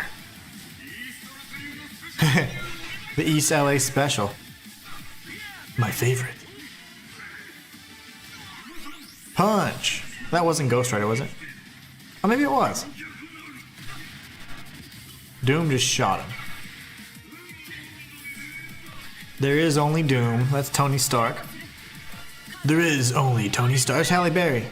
The East LA special. My favorite. Punch. That wasn't Ghost Rider, was it? Oh, maybe it was. Doom just shot him. There is only Doom. That's Tony Stark. There is only Tony Stark. It's Halle Berry.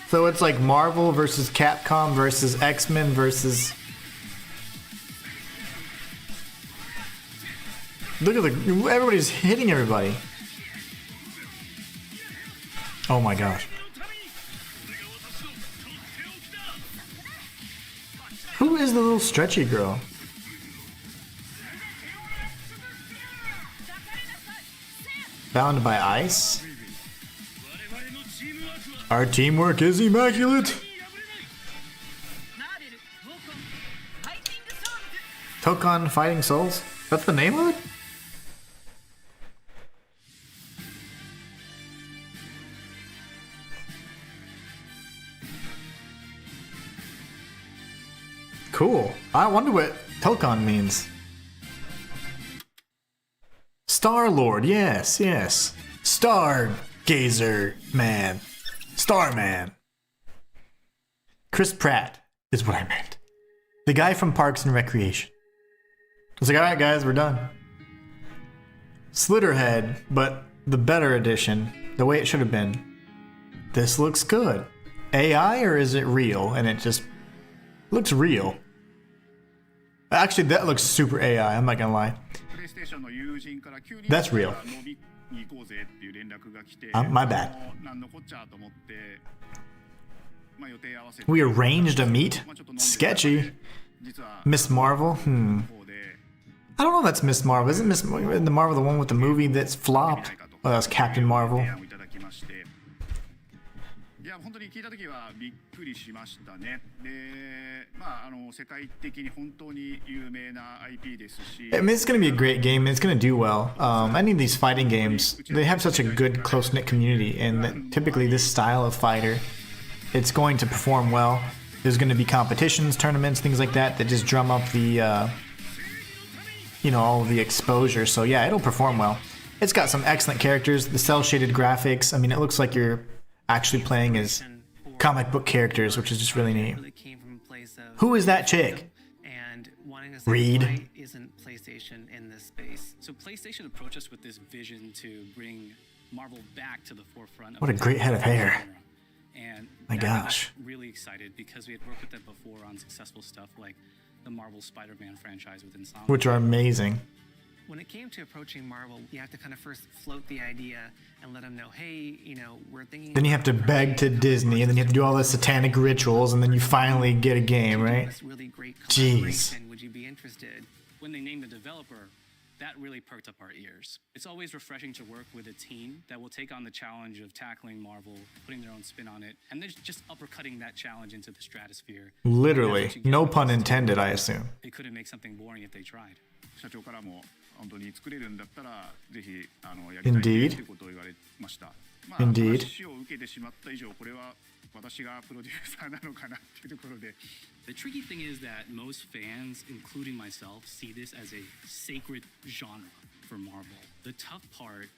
So it's like Marvel versus Capcom versus X-Men versus... Look at everybody's hitting everybody. Oh my gosh. Who is the little stretchy girl? Bound by ice? Our teamwork is immaculate. Tokon Fighting Souls? That's the name of it? Cool. I wonder what Tokon means. Star-Lord, yes, yes. Stargazer Man. Starman. Chris Pratt is what I meant. The guy from Parks and Recreation. I was like, alright guys, we're done. Slitterhead, but the better edition, the way it should have been. This looks good. AI or is it real? And it just looks real. Actually, that looks super AI, I'm not gonna lie. That's real. My bad. We arranged a meet? Sketchy. Miss Marvel? I don't know if that's Miss Marvel. Isn't Miss Marvel the one with the movie that's flopped? Oh, that's Captain Marvel. I mean, it's going to be a great game, and it's going to do well. Any of these fighting games, they have such a good, close-knit community, and typically this style of fighter, it's going to perform well. There's going to be competitions, tournaments, things like that just drum up the, you know, all of the exposure. So yeah, it'll perform well. It's got some excellent characters, the cel-shaded graphics. I mean, it looks like you're actually playing as comic book characters, which is just really neat. Who is that chick? Reed. Isn't PlayStation in this space? So PlayStation approached us with this vision to bring Marvel back to the forefront. What a great head of hair. And my gosh. Really excited because we had worked with them before on successful stuff like the Marvel Spider-Man franchise with Insomniac. Which are amazing. When it came to approaching Marvel, you have to kind of first float the idea and let them know, hey, you know, we're thinking. Then you have to beg to Disney, and then you have to do all the satanic rituals, and then you finally get a game, right? Jeez. Would you be interested? When they named the developer, that really perked up our ears. It's always refreshing to work with a team that will take on the challenge of tackling Marvel, putting their own spin on it, and then just uppercutting that challenge into the stratosphere. Literally. No pun intended, I assume. They couldn't make something boring if they tried. Indeed. Indeed. The tricky thing is that most fans, including myself, see this as a sacred genre for Marvel. The tough part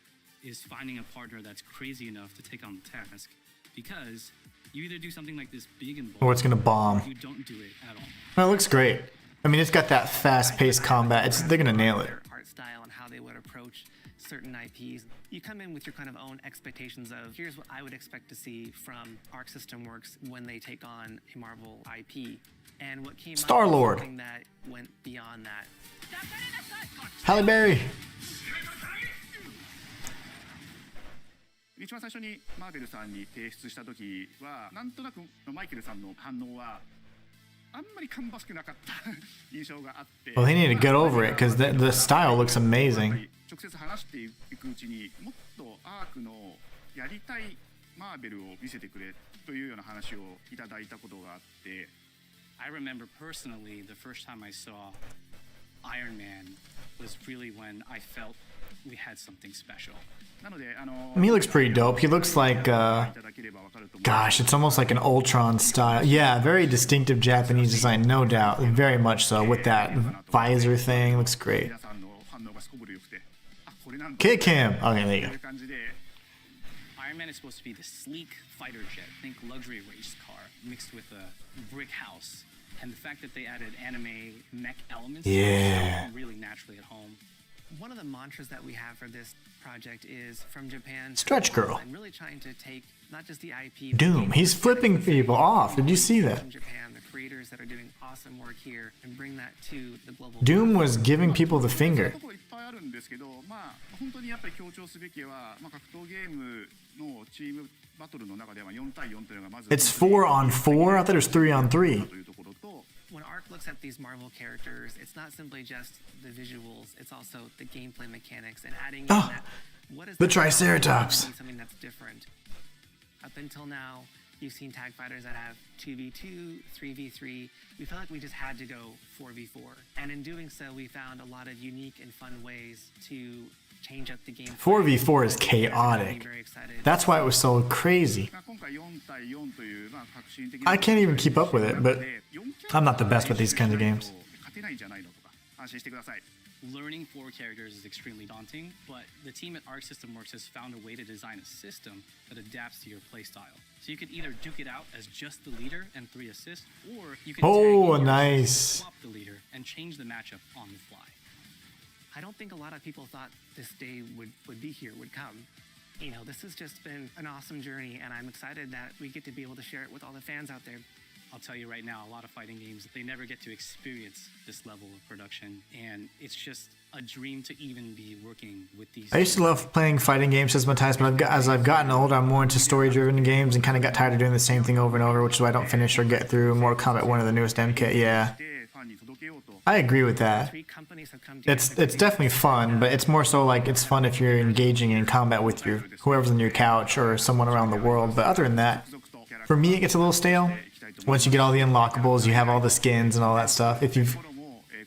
is finding a partner that's crazy enough to take on the task, because you either do something like this big and bold, or it's gonna bomb. Or you don't do it at all. Well, it looks great. I mean, it's got that fast-paced combat. They're gonna nail it. Art style and how they would approach certain IPs. You come in with your kind of own expectations of, here's what I would expect to see from Arc System Works when they take on a Marvel IP. And what came Star-Lord. Something that went beyond that. Halle Berry. 一番最初にマーベルさんに提出した時はなんとなくマイケルさんの反応はあんまり芳しくなかった印象があって Well, they need to get over it because the style looks amazing. 直接話していくうちにもっとアークのやりたいマーベルを見せてくれというような話をいただいたことがあって I remember personally the first time I saw Iron Man was really when I felt we had something special. I mean, he looks pretty dope. He looks like, gosh, it's almost like an Ultron style. Yeah, very distinctive Japanese design, no doubt. Very much so. With that visor thing, looks great. Kick him! Okay, there you go. Iron Man is supposed to be the sleek fighter jet. Think luxury race car mixed with a brick house. And the fact that they added anime mech elements really naturally at home. One of the mantras that we have for this project is from Japan. Stretch Girl. I'm really trying to take not just the IP. Doom. He's flipping people off. Did you see that? From Japan, the creators that are doing awesome work here, and bring that to the global. Doom was giving people the finger. It's 4-on-4. I thought it was 3-on-3. When Ark looks at these Marvel characters, it's not simply just the visuals, it's also the gameplay mechanics and adding in that, what is the Triceratops. Something that's different. Up until now, You've seen tag fighters that have 2v2, 3v3. We felt like we just had to go 4v4. And in doing so, we found a lot of unique and fun ways to change up the game. 4v4 is chaotic. That's why it was so crazy. I can't even keep up with it, but I'm not the best with these kinds of games. Learning 4 characters is extremely daunting, but the team at Arc System Works has found a way to design a system that adapts to your playstyle. So you could either duke it out as just the leader and 3 assists, or you can nice. swap the leader and change the matchup on the fly. I don't think a lot of people thought this day would be here, would come. You know, this has just been an awesome journey, and I'm excited that we get to be able to share it with all the fans out there. I'll tell you right now, a lot of fighting games, they never get to experience this level of production, and it's just a dream to even be working with these. I used to love playing fighting games as but as I've gotten older, I'm more into story-driven games and kind of got tired of doing the same thing over and over, which is why I don't finish or get through Mortal Kombat 1 of the newest MK. Yeah, I agree with that. It's definitely fun, but it's more so like it's fun if you're engaging in combat with whoever's on your couch or someone around the world. But other than that, for me, it gets a little stale. Once you get all the unlockables, you have all the skins and all that stuff. If you've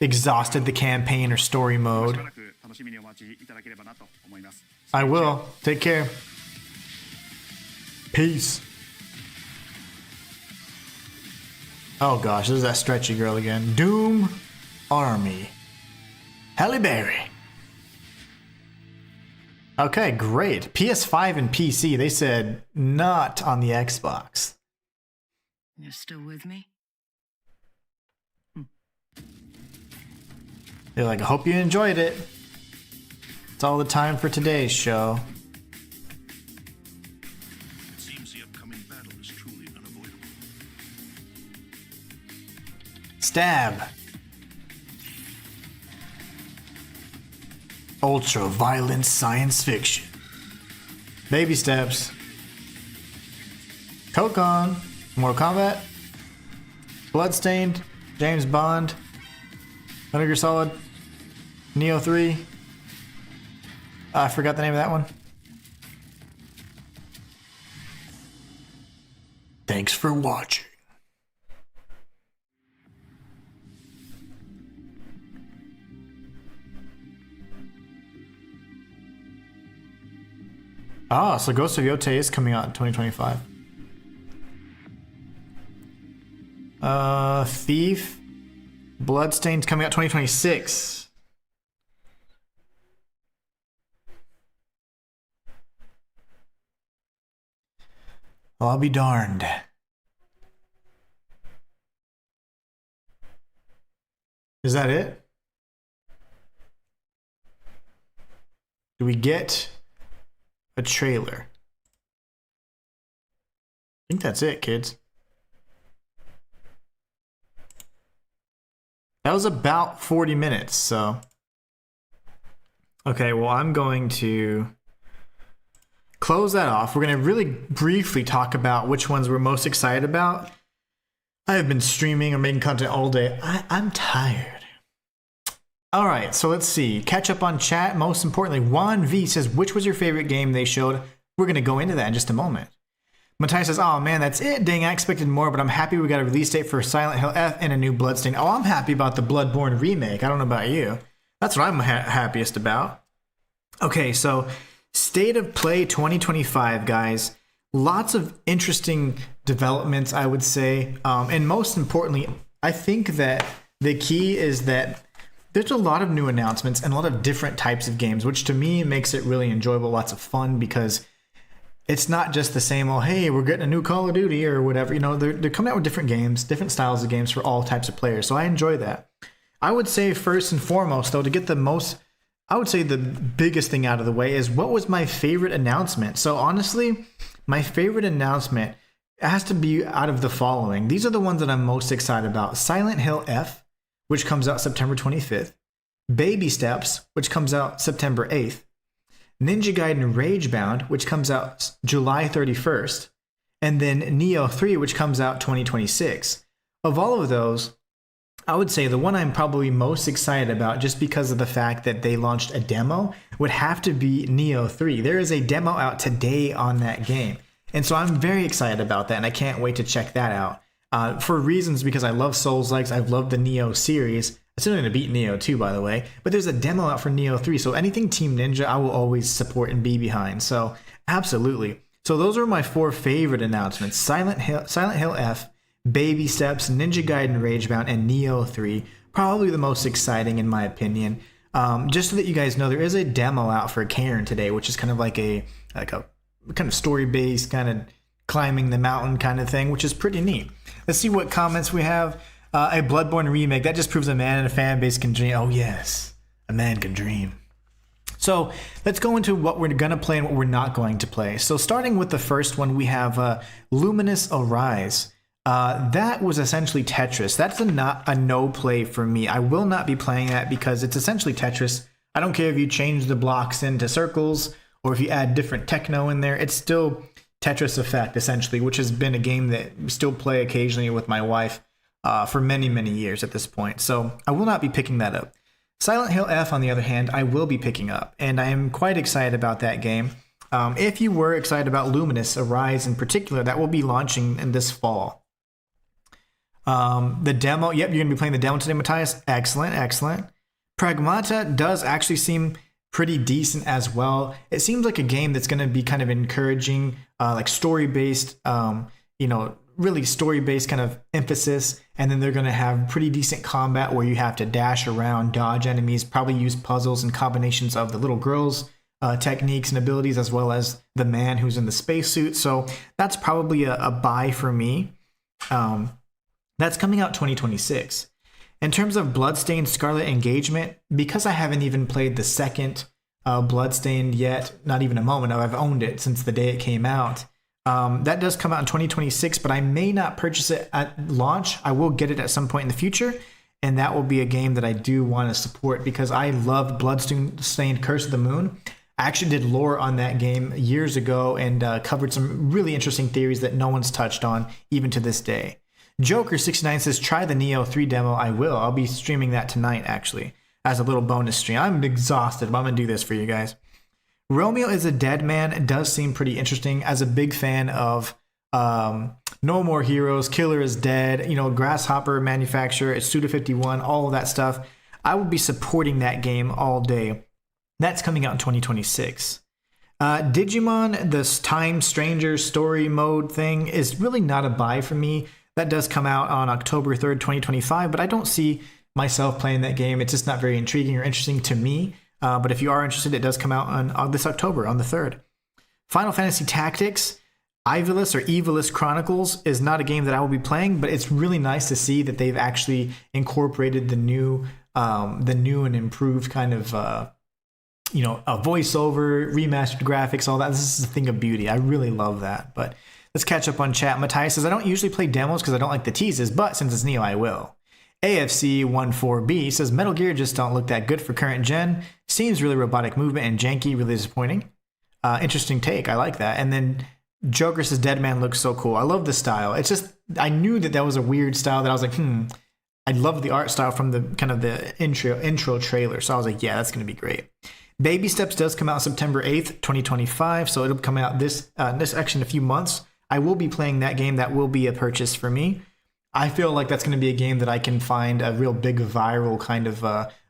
exhausted the campaign or story mode, I will. Take care. Peace. Oh gosh, this is that stretchy girl again. Doom Army. Halle Berry. Okay, great. PS5 and PC, they said not on the Xbox. You're still with me? They're like, I hope you enjoyed it. It's all the time for today's show. It seems the upcoming battle is truly unavoidable. Stab. Ultra violent science fiction. Baby steps. Kokon. Mortal Kombat. Bloodstained. James Bond. Metal Gear Solid. Neo 3. I forgot the name of that one. Thanks for watching. Ah, so Ghost of Yotei is coming out in 2025. Thief. Bloodstained's coming out 2026. Well, I'll be darned. Is that it? Do we get a trailer? I think that's it, kids. That was about 40 minutes, so. Okay, well, I'm going to close that off. We're going to really briefly talk about which ones we're most excited about. I have been streaming or making content all day. I'm tired. All right, so let's see. Catch up on chat. Most importantly, Juan V says, which was your favorite game they showed? We're going to go into that in just a moment. Matthias says, oh man, that's it. Dang, I expected more, but I'm happy we got a release date for Silent Hill F and a new Bloodstained. Oh, I'm happy about the Bloodborne remake. I don't know about you. That's what I'm happiest about. Okay, so State of Play 2025, guys. Lots of interesting developments, I would say. And most importantly, I think that the key is that there's a lot of new announcements and a lot of different types of games, which to me makes it really enjoyable, lots of fun, because it's not just the same, oh, hey, we're getting a new Call of Duty or whatever. You know, they're coming out with different games, different styles of games for all types of players. So I enjoy that. I would say first and foremost, though, to get the most, I would say the biggest thing out of the way is what was my favorite announcement. So honestly, my favorite announcement has to be out of the following. These are the ones that I'm most excited about. Silent Hill F, which comes out September 25th. Baby Steps, which comes out September 8th. Ninja Gaiden Ragebound, which comes out July 31st, and then Neo 3, which comes out 2026. Of all of those, I would say the one I'm probably most excited about, just because of the fact that they launched a demo, would have to be Neo 3. There is a demo out today on that game, And so I'm very excited about that, and I can't wait to check that out. For reasons because I love Souls-likes, I've loved the Nioh series. I'm still going to beat Nioh 2, by the way, but there's a demo out for Nioh 3, so anything Team Ninja I will always support and be behind. So absolutely. So those are my 4 favorite announcements: Silent Hill F, Baby Steps, Ninja Gaiden Ragebound, and Nioh 3. Probably the most exciting in my opinion. Just so that you guys know, there is a demo out for Cairn today, which is kind of like a kind of story-based, kind of climbing the mountain kind of thing, which is pretty neat. Let's see what comments we have. A Bloodborne remake. That just proves a man and a fan base can dream. Oh yes, a man can dream. So let's go into what we're going to play and what we're not going to play. So starting with the first one, we have Luminous Arise. That was essentially Tetris. That's a no play for me. I will not be playing that because it's essentially Tetris. I don't care if you change the blocks into circles or if you add different techno in there. It's still Tetris Effect, essentially, which has been a game that we still play occasionally with my wife for many, many years at this point. So I will not be picking that up. Silent Hill F, on the other hand, I will be picking up, and I am quite excited about that game. If you were excited about Luminous Arise in particular, that will be launching in this fall. The demo, yep, you're going to be playing the demo today, Matthias. Excellent, excellent. Pragmata does actually seem pretty decent as well. It seems like a game that's going to be kind of encouraging, like story-based, really story-based kind of emphasis, and then they're going to have pretty decent combat where you have to dash around, dodge enemies, probably use puzzles and combinations of the little girl's techniques and abilities as well as the man who's in the spacesuit. So that's probably a buy for me. That's coming out 2026. In terms of Bloodstained Scarlet Engagement, because I haven't even played the second Bloodstained yet, not even a moment, I've owned it since the day it came out. That does come out in 2026, but I may not purchase it at launch. I will get it at some point in the future, and that will be a game that I do want to support because I love Bloodstained Curse of the Moon. I actually did lore on that game years ago and covered some really interesting theories that no one's touched on even to this day. Joker69 says, try the Nioh 3 demo. I will. I'll be streaming that tonight, actually, as a little bonus stream. I'm exhausted, but I'm going to do this for you guys. Romeo is a Dead Man. It does seem pretty interesting. As a big fan of No More Heroes, Killer is Dead, Grasshopper Manufacturer, it's Suda51, all of that stuff, I will be supporting that game all day. That's coming out in 2026. Digimon, this Time Stranger story mode thing, is really not a buy for me. That does come out on October 3rd, 2025, but I don't see myself playing that game. It's just not very intriguing or interesting to me. But if you are interested, it does come out on this October, on the 3rd. Final Fantasy Tactics, Evilus Chronicles is not a game that I will be playing, but it's really nice to see that they've actually incorporated the new and improved kind of, a voiceover, remastered graphics, all that. This is a thing of beauty. I really love that. But let's catch up on chat. Matthias says, I don't usually play demos because I don't like the teases, but since it's Nioh, I will. AFC14B says, Metal Gear just don't look that good for current gen. Seems really robotic movement and janky, really disappointing. Interesting take. I like that. And then Joker says, Dead Man looks so cool. I love the style. It's just, I knew that was a weird style that I was like, I love the art style from the kind of the intro trailer. So I was like, yeah, that's going to be great. Baby Steps does come out September 8th, 2025. So it'll come out this actually in a few months. I will be playing that game. That will be a purchase for me. I feel like that's going to be a game that I can find a real big viral kind of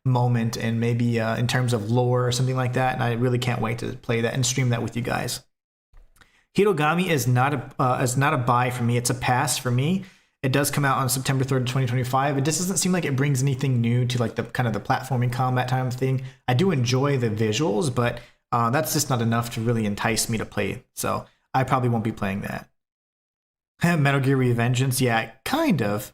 moment and maybe in terms of lore or something like that. And I really can't wait to play that and stream that with you guys. Hitogami is not a buy for me. It's a pass for me. It does come out on September 3rd, 2025. It just doesn't seem like it brings anything new to like the kind of the platforming combat time thing. I do enjoy the visuals, but that's just not enough to really entice me to play. So I probably won't be playing that. Metal Gear Revengeance, yeah, kind of.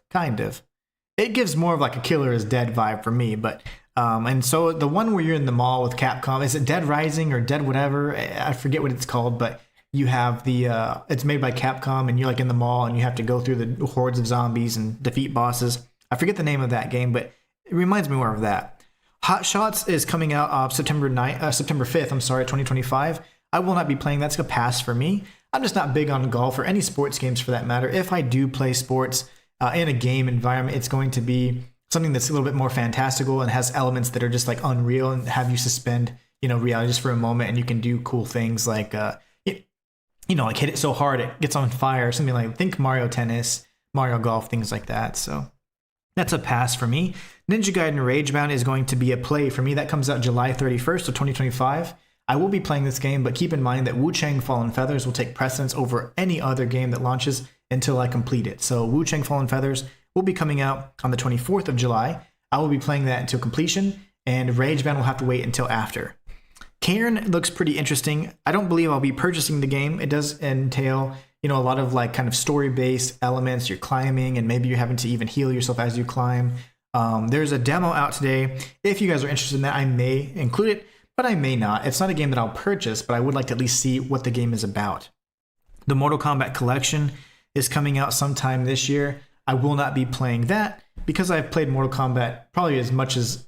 It gives more of like a Killer is Dead vibe for me, but and so the one where you're in the mall with Capcom, is it Dead Rising or Dead whatever? I forget what it's called, but you have it's made by Capcom and you're like in the mall and you have to go through the hordes of zombies and defeat bosses. I forget the name of that game, but it reminds me more of that. Hot Shots is coming out September 5th, 2025. I will not be playing. That's a pass for me. I'm just not big on golf or any sports games for that matter. If I do play sports in a game environment, it's going to be something that's a little bit more fantastical and has elements that are just like unreal and have you suspend, reality just for a moment, and you can do cool things like, like hit it so hard it gets on fire, something like, think Mario Tennis, Mario Golf, things like that. So that's a pass for me. Ninja Gaiden Ragebound is going to be a play for me. That comes out July 31st of 2025. I will be playing this game, but keep in mind that Wu-Chang Fallen Feathers will take precedence over any other game that launches until I complete it. So Wu-Chang Fallen Feathers will be coming out on the 24th of July. I will be playing that until completion, and Ragebound will have to wait until after. Cairn looks pretty interesting. I don't believe I'll be purchasing the game. It does entail, a lot of like kind of story-based elements. You're climbing, and maybe you're having to even heal yourself as you climb. There's a demo out today. If you guys are interested in that, I may include it, but I may not. It's not a game that I'll purchase, but I would like to at least see what the game is about. The Mortal Kombat Collection is coming out sometime this year. I will not be playing that because I've played Mortal Kombat probably as much as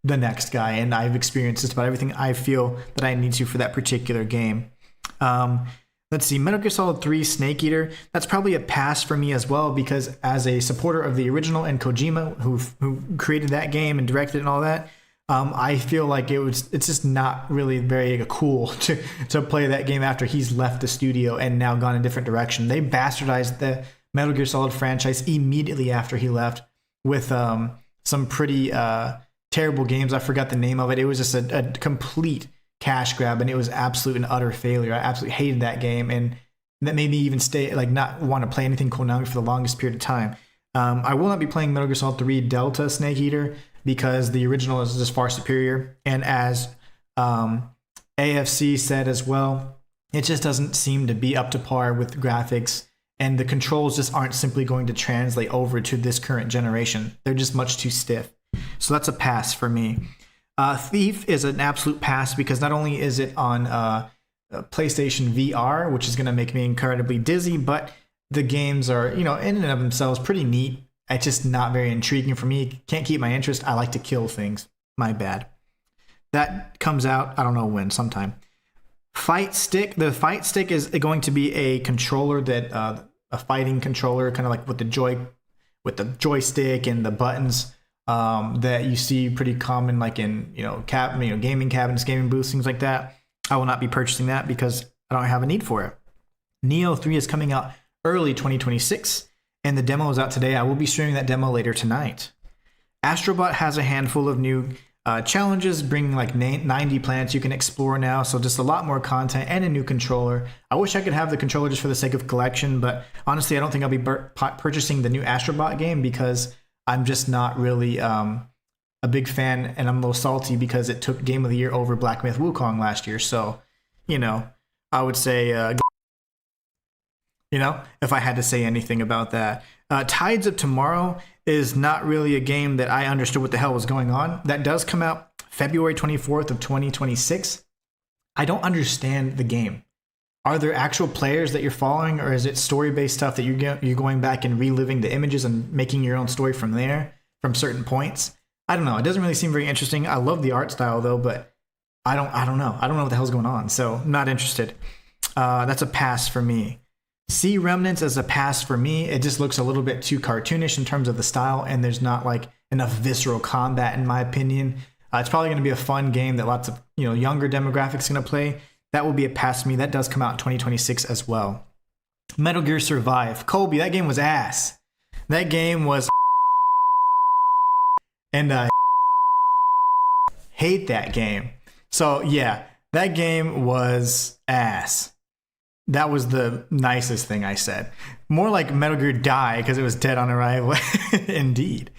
the next guy, and I've experienced just about everything I feel that I need to for that particular game. Let's see, Metal Gear Solid 3 Snake Eater, that's probably a pass for me as well, because as a supporter of the original and Kojima, who created that game and directed it and all that, I feel like it's just not really very cool to play that game after he's left the studio and now gone a different direction. They bastardized the Metal Gear Solid franchise immediately after he left with some pretty terrible games. I forgot the name of it. It was just a complete cash grab, and it was absolute and utter failure. I absolutely hated that game, and that made me even not want to play anything Konami for the longest period of time. I will not be playing Metal Gear Solid 3 Delta Snake Eater because the original is just far superior, and as AFC said as well, it just doesn't seem to be up to par with graphics, and the controls just aren't simply going to translate over to this current generation. They're just much too stiff. So that's a pass for me. Thief is an absolute pass because not only is it on PlayStation VR, which is going to make me incredibly dizzy, but the games are, in and of themselves pretty neat. It's just not very intriguing for me. Can't keep my interest. I like to kill things. My bad. That comes out, I don't know when, sometime. Fight Stick. The Fight Stick is going to be a controller that a fighting controller, kind of like with the joystick and the buttons. That you see pretty common, like in gaming cabinets, gaming booths, things like that. I will not be purchasing that because I don't have a need for it. Neo 3 is coming out early 2026, and the demo is out today. I will be streaming that demo later tonight. Astrobot has a handful of new challenges, bringing like 90 planets you can explore now, so just a lot more content and a new controller. I wish I could have the controller just for the sake of collection, but honestly, I don't think I'll be purchasing the new Astrobot game because I'm just not really a big fan, and I'm a little salty because it took Game of the Year over Black Myth Wukong last year. So, I would say, if I had to say anything about that. Tides of Tomorrow is not really a game that I understood what the hell was going on. That does come out February 24th of 2026. I don't understand the game. Are there actual players that you're following, or is it story-based stuff that you're going back and reliving the images and making your own story from there, from certain points? I don't know. It doesn't really seem very interesting. I love the art style though, but I don't know. I don't know what the hell's going on, so not interested. That's a pass for me. Sea Remnants is a pass for me. It just looks a little bit too cartoonish in terms of the style, and there's not like enough visceral combat in my opinion. It's probably going to be a fun game that lots of younger demographics are going to play. That will be a pass for me. That does come out in 2026 as well. Metal Gear Survive. Colby, that game was ass. That game was and I hate that game. So yeah, that game was ass. That was the nicest thing I said. More like Metal Gear Die because it was dead on arrival. Indeed.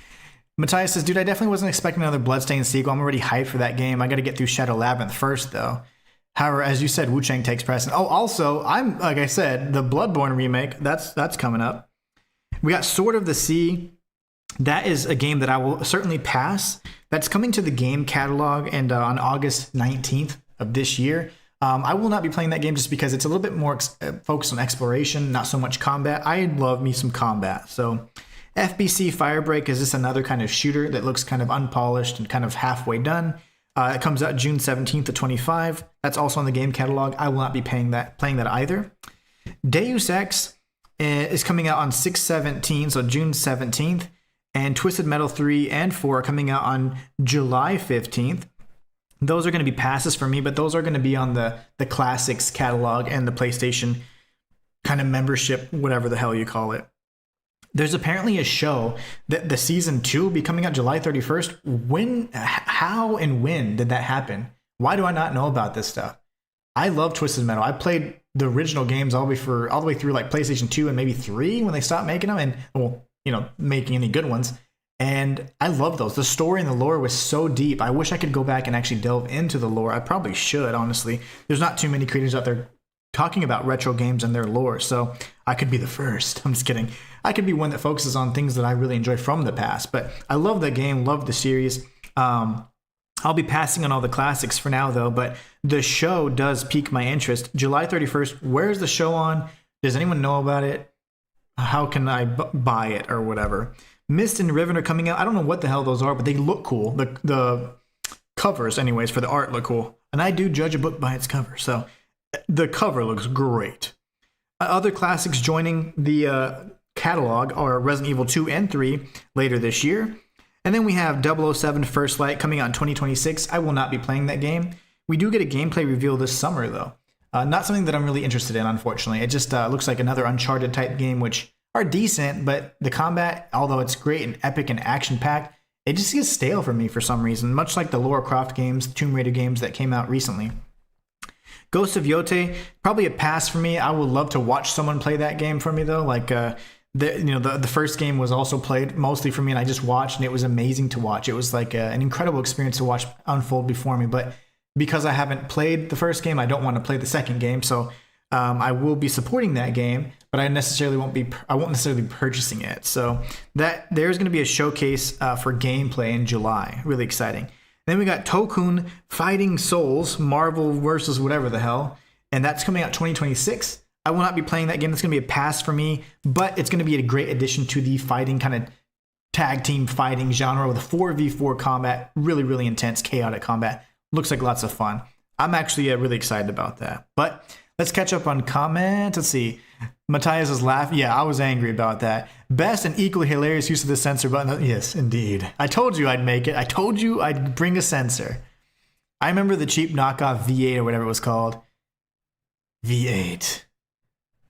Matthias says, dude, I definitely wasn't expecting another Bloodstained sequel. I'm already hyped for that game. I got to get through Shadow Labyrinth first though. However, as you said, Wu-Chang takes precedent. Oh, also, like I said, the Bloodborne remake, that's coming up. We got Sword of the Sea. That is a game that I will certainly pass. That's coming to the game catalog and on August 19th of this year. I will not be playing that game just because it's a little bit more focused on exploration, not so much combat. I love me some combat. So FBC Firebreak is just another kind of shooter that looks kind of unpolished and kind of halfway done. It comes out June 17th to 25. That's also on the game catalog. I will not be playing that either. Deus Ex is coming out on 6/17, so June 17th. And Twisted Metal 3 and 4 are coming out on July 15th. Those are going to be passes for me, but those are going to be on the Classics catalog and the PlayStation kind of membership, whatever the hell you call it. There's apparently a show that the season 2 will be coming out July 31st. When, how, and when did that happen? Why do I not know about this stuff? I love Twisted Metal. I played the original games all the way through like PlayStation 2 and maybe 3 when they stopped making them, and well, making any good ones. And I love those. The story and the lore was so deep. I wish I could go back and actually delve into the lore. I probably should, honestly. There's not too many creators out there talking about retro games and their lore, so I could be the first. I'm just kidding. I could be one that focuses on things that I really enjoy from the past. But I love the game, love the series. I'll be passing on all the classics for now, though, but the show does pique my interest. July 31st, where's the show on? Does anyone know about it? How can I buy it or whatever? Mist and Riven are coming out. I don't know what the hell those are, but they look cool. The covers, anyways, for the art look cool. And I do judge a book by its cover, so the cover looks great. Other classics joining the catalog are Resident Evil 2 and 3 later this year. And then we have 007 First Light coming out in 2026. I will not be playing that game. We do get a gameplay reveal this summer, though. Not something that I'm really interested in, unfortunately. It just looks like another Uncharted type game, which are decent, but the combat, although it's great and epic and action-packed, it just gets stale for me for some reason, much like the Lara Croft games, Tomb Raider games that came out recently. Ghost of Yotei, probably a pass for me. I would love to watch someone play that game for me, though. Like, the first game was also played mostly for me, and I just watched, and it was amazing to watch. It was like an incredible experience to watch unfold before me, but because I haven't played the first game, I don't want to play the second game, so I will be supporting that game, but I won't necessarily be purchasing it. So there's going to be a showcase for gameplay in July. Really exciting. Then we got Tokun Fighting Souls, Marvel versus whatever the hell, and that's coming out 2026. I will not be playing that game. That's going to be a pass for me, but it's going to be a great addition to the fighting kind of tag team fighting genre with a 4v4 combat, really, really intense, chaotic combat. Looks like lots of fun. I'm actually really excited about that. But let's catch up on comments. Let's see. Matthias is laughing. Yeah, I was angry about that. Best and equally hilarious use of the censor button. Yes, indeed. I told you I'd make it. I told you I'd bring a censor. I remember the cheap knockoff V8 or whatever it was called. V8.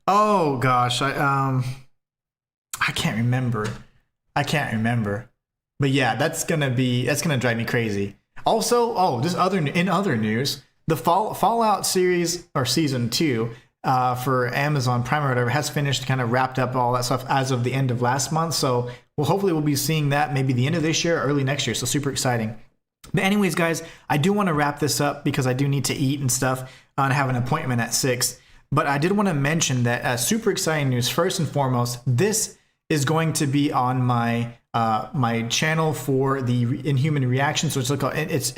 Oh gosh, I can't remember. But yeah, that's gonna drive me crazy. Also, in other news, the Fallout series or season 2 for Amazon Prime or whatever has finished, kind of wrapped up all that stuff as of the end of last month. So hopefully we'll be seeing that maybe the end of this year or early next year. So super exciting. But anyways, guys, I do want to wrap this up because I do need to eat and stuff and have an appointment at 6. But I did want to mention that super exciting news. First and foremost, this is going to be on my my channel for the Inhuman Reactions. So it's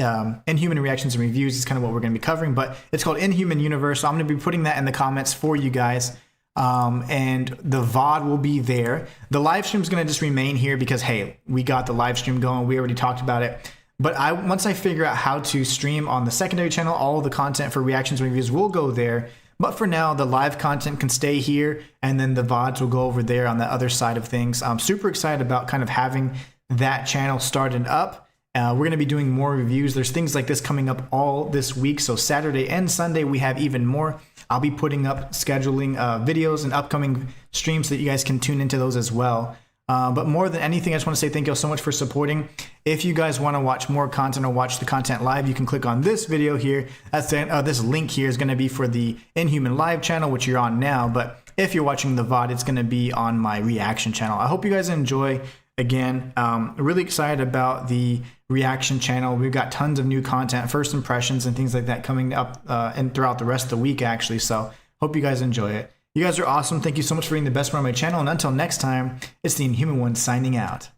Inhuman Reactions and Reviews is kind of what we're going to be covering, but it's called Inhuman Universe. So I'm going to be putting that in the comments for you guys. And the VOD will be there. The live stream is going to just remain here because, hey, we got the live stream going. We already talked about it. But once I figure out how to stream on the secondary channel, all of the content for reactions and reviews will go there. But for now, the live content can stay here, and then the VODs will go over there on the other side of things. I'm super excited about kind of having that channel started up. We're going to be doing more reviews. There's things like this coming up all this week. So Saturday and Sunday, we have even more. I'll be putting up scheduling videos and upcoming streams so that you guys can tune into those as well. But more than anything, I just want to say thank you so much for supporting. If you guys want to watch more content or watch the content live, you can click on this video here. That's this link here is going to be for the Inhuman Live channel, which you're on now. But if you're watching the VOD, it's going to be on my reaction channel. I hope you guys enjoy. Again, really excited about the reaction channel. We've got tons of new content, first impressions and things like that coming up and throughout the rest of the week, actually. So hope you guys enjoy it. You guys are awesome. Thank you so much for being the best part of my channel. And until next time, it's the Inhuman One signing out.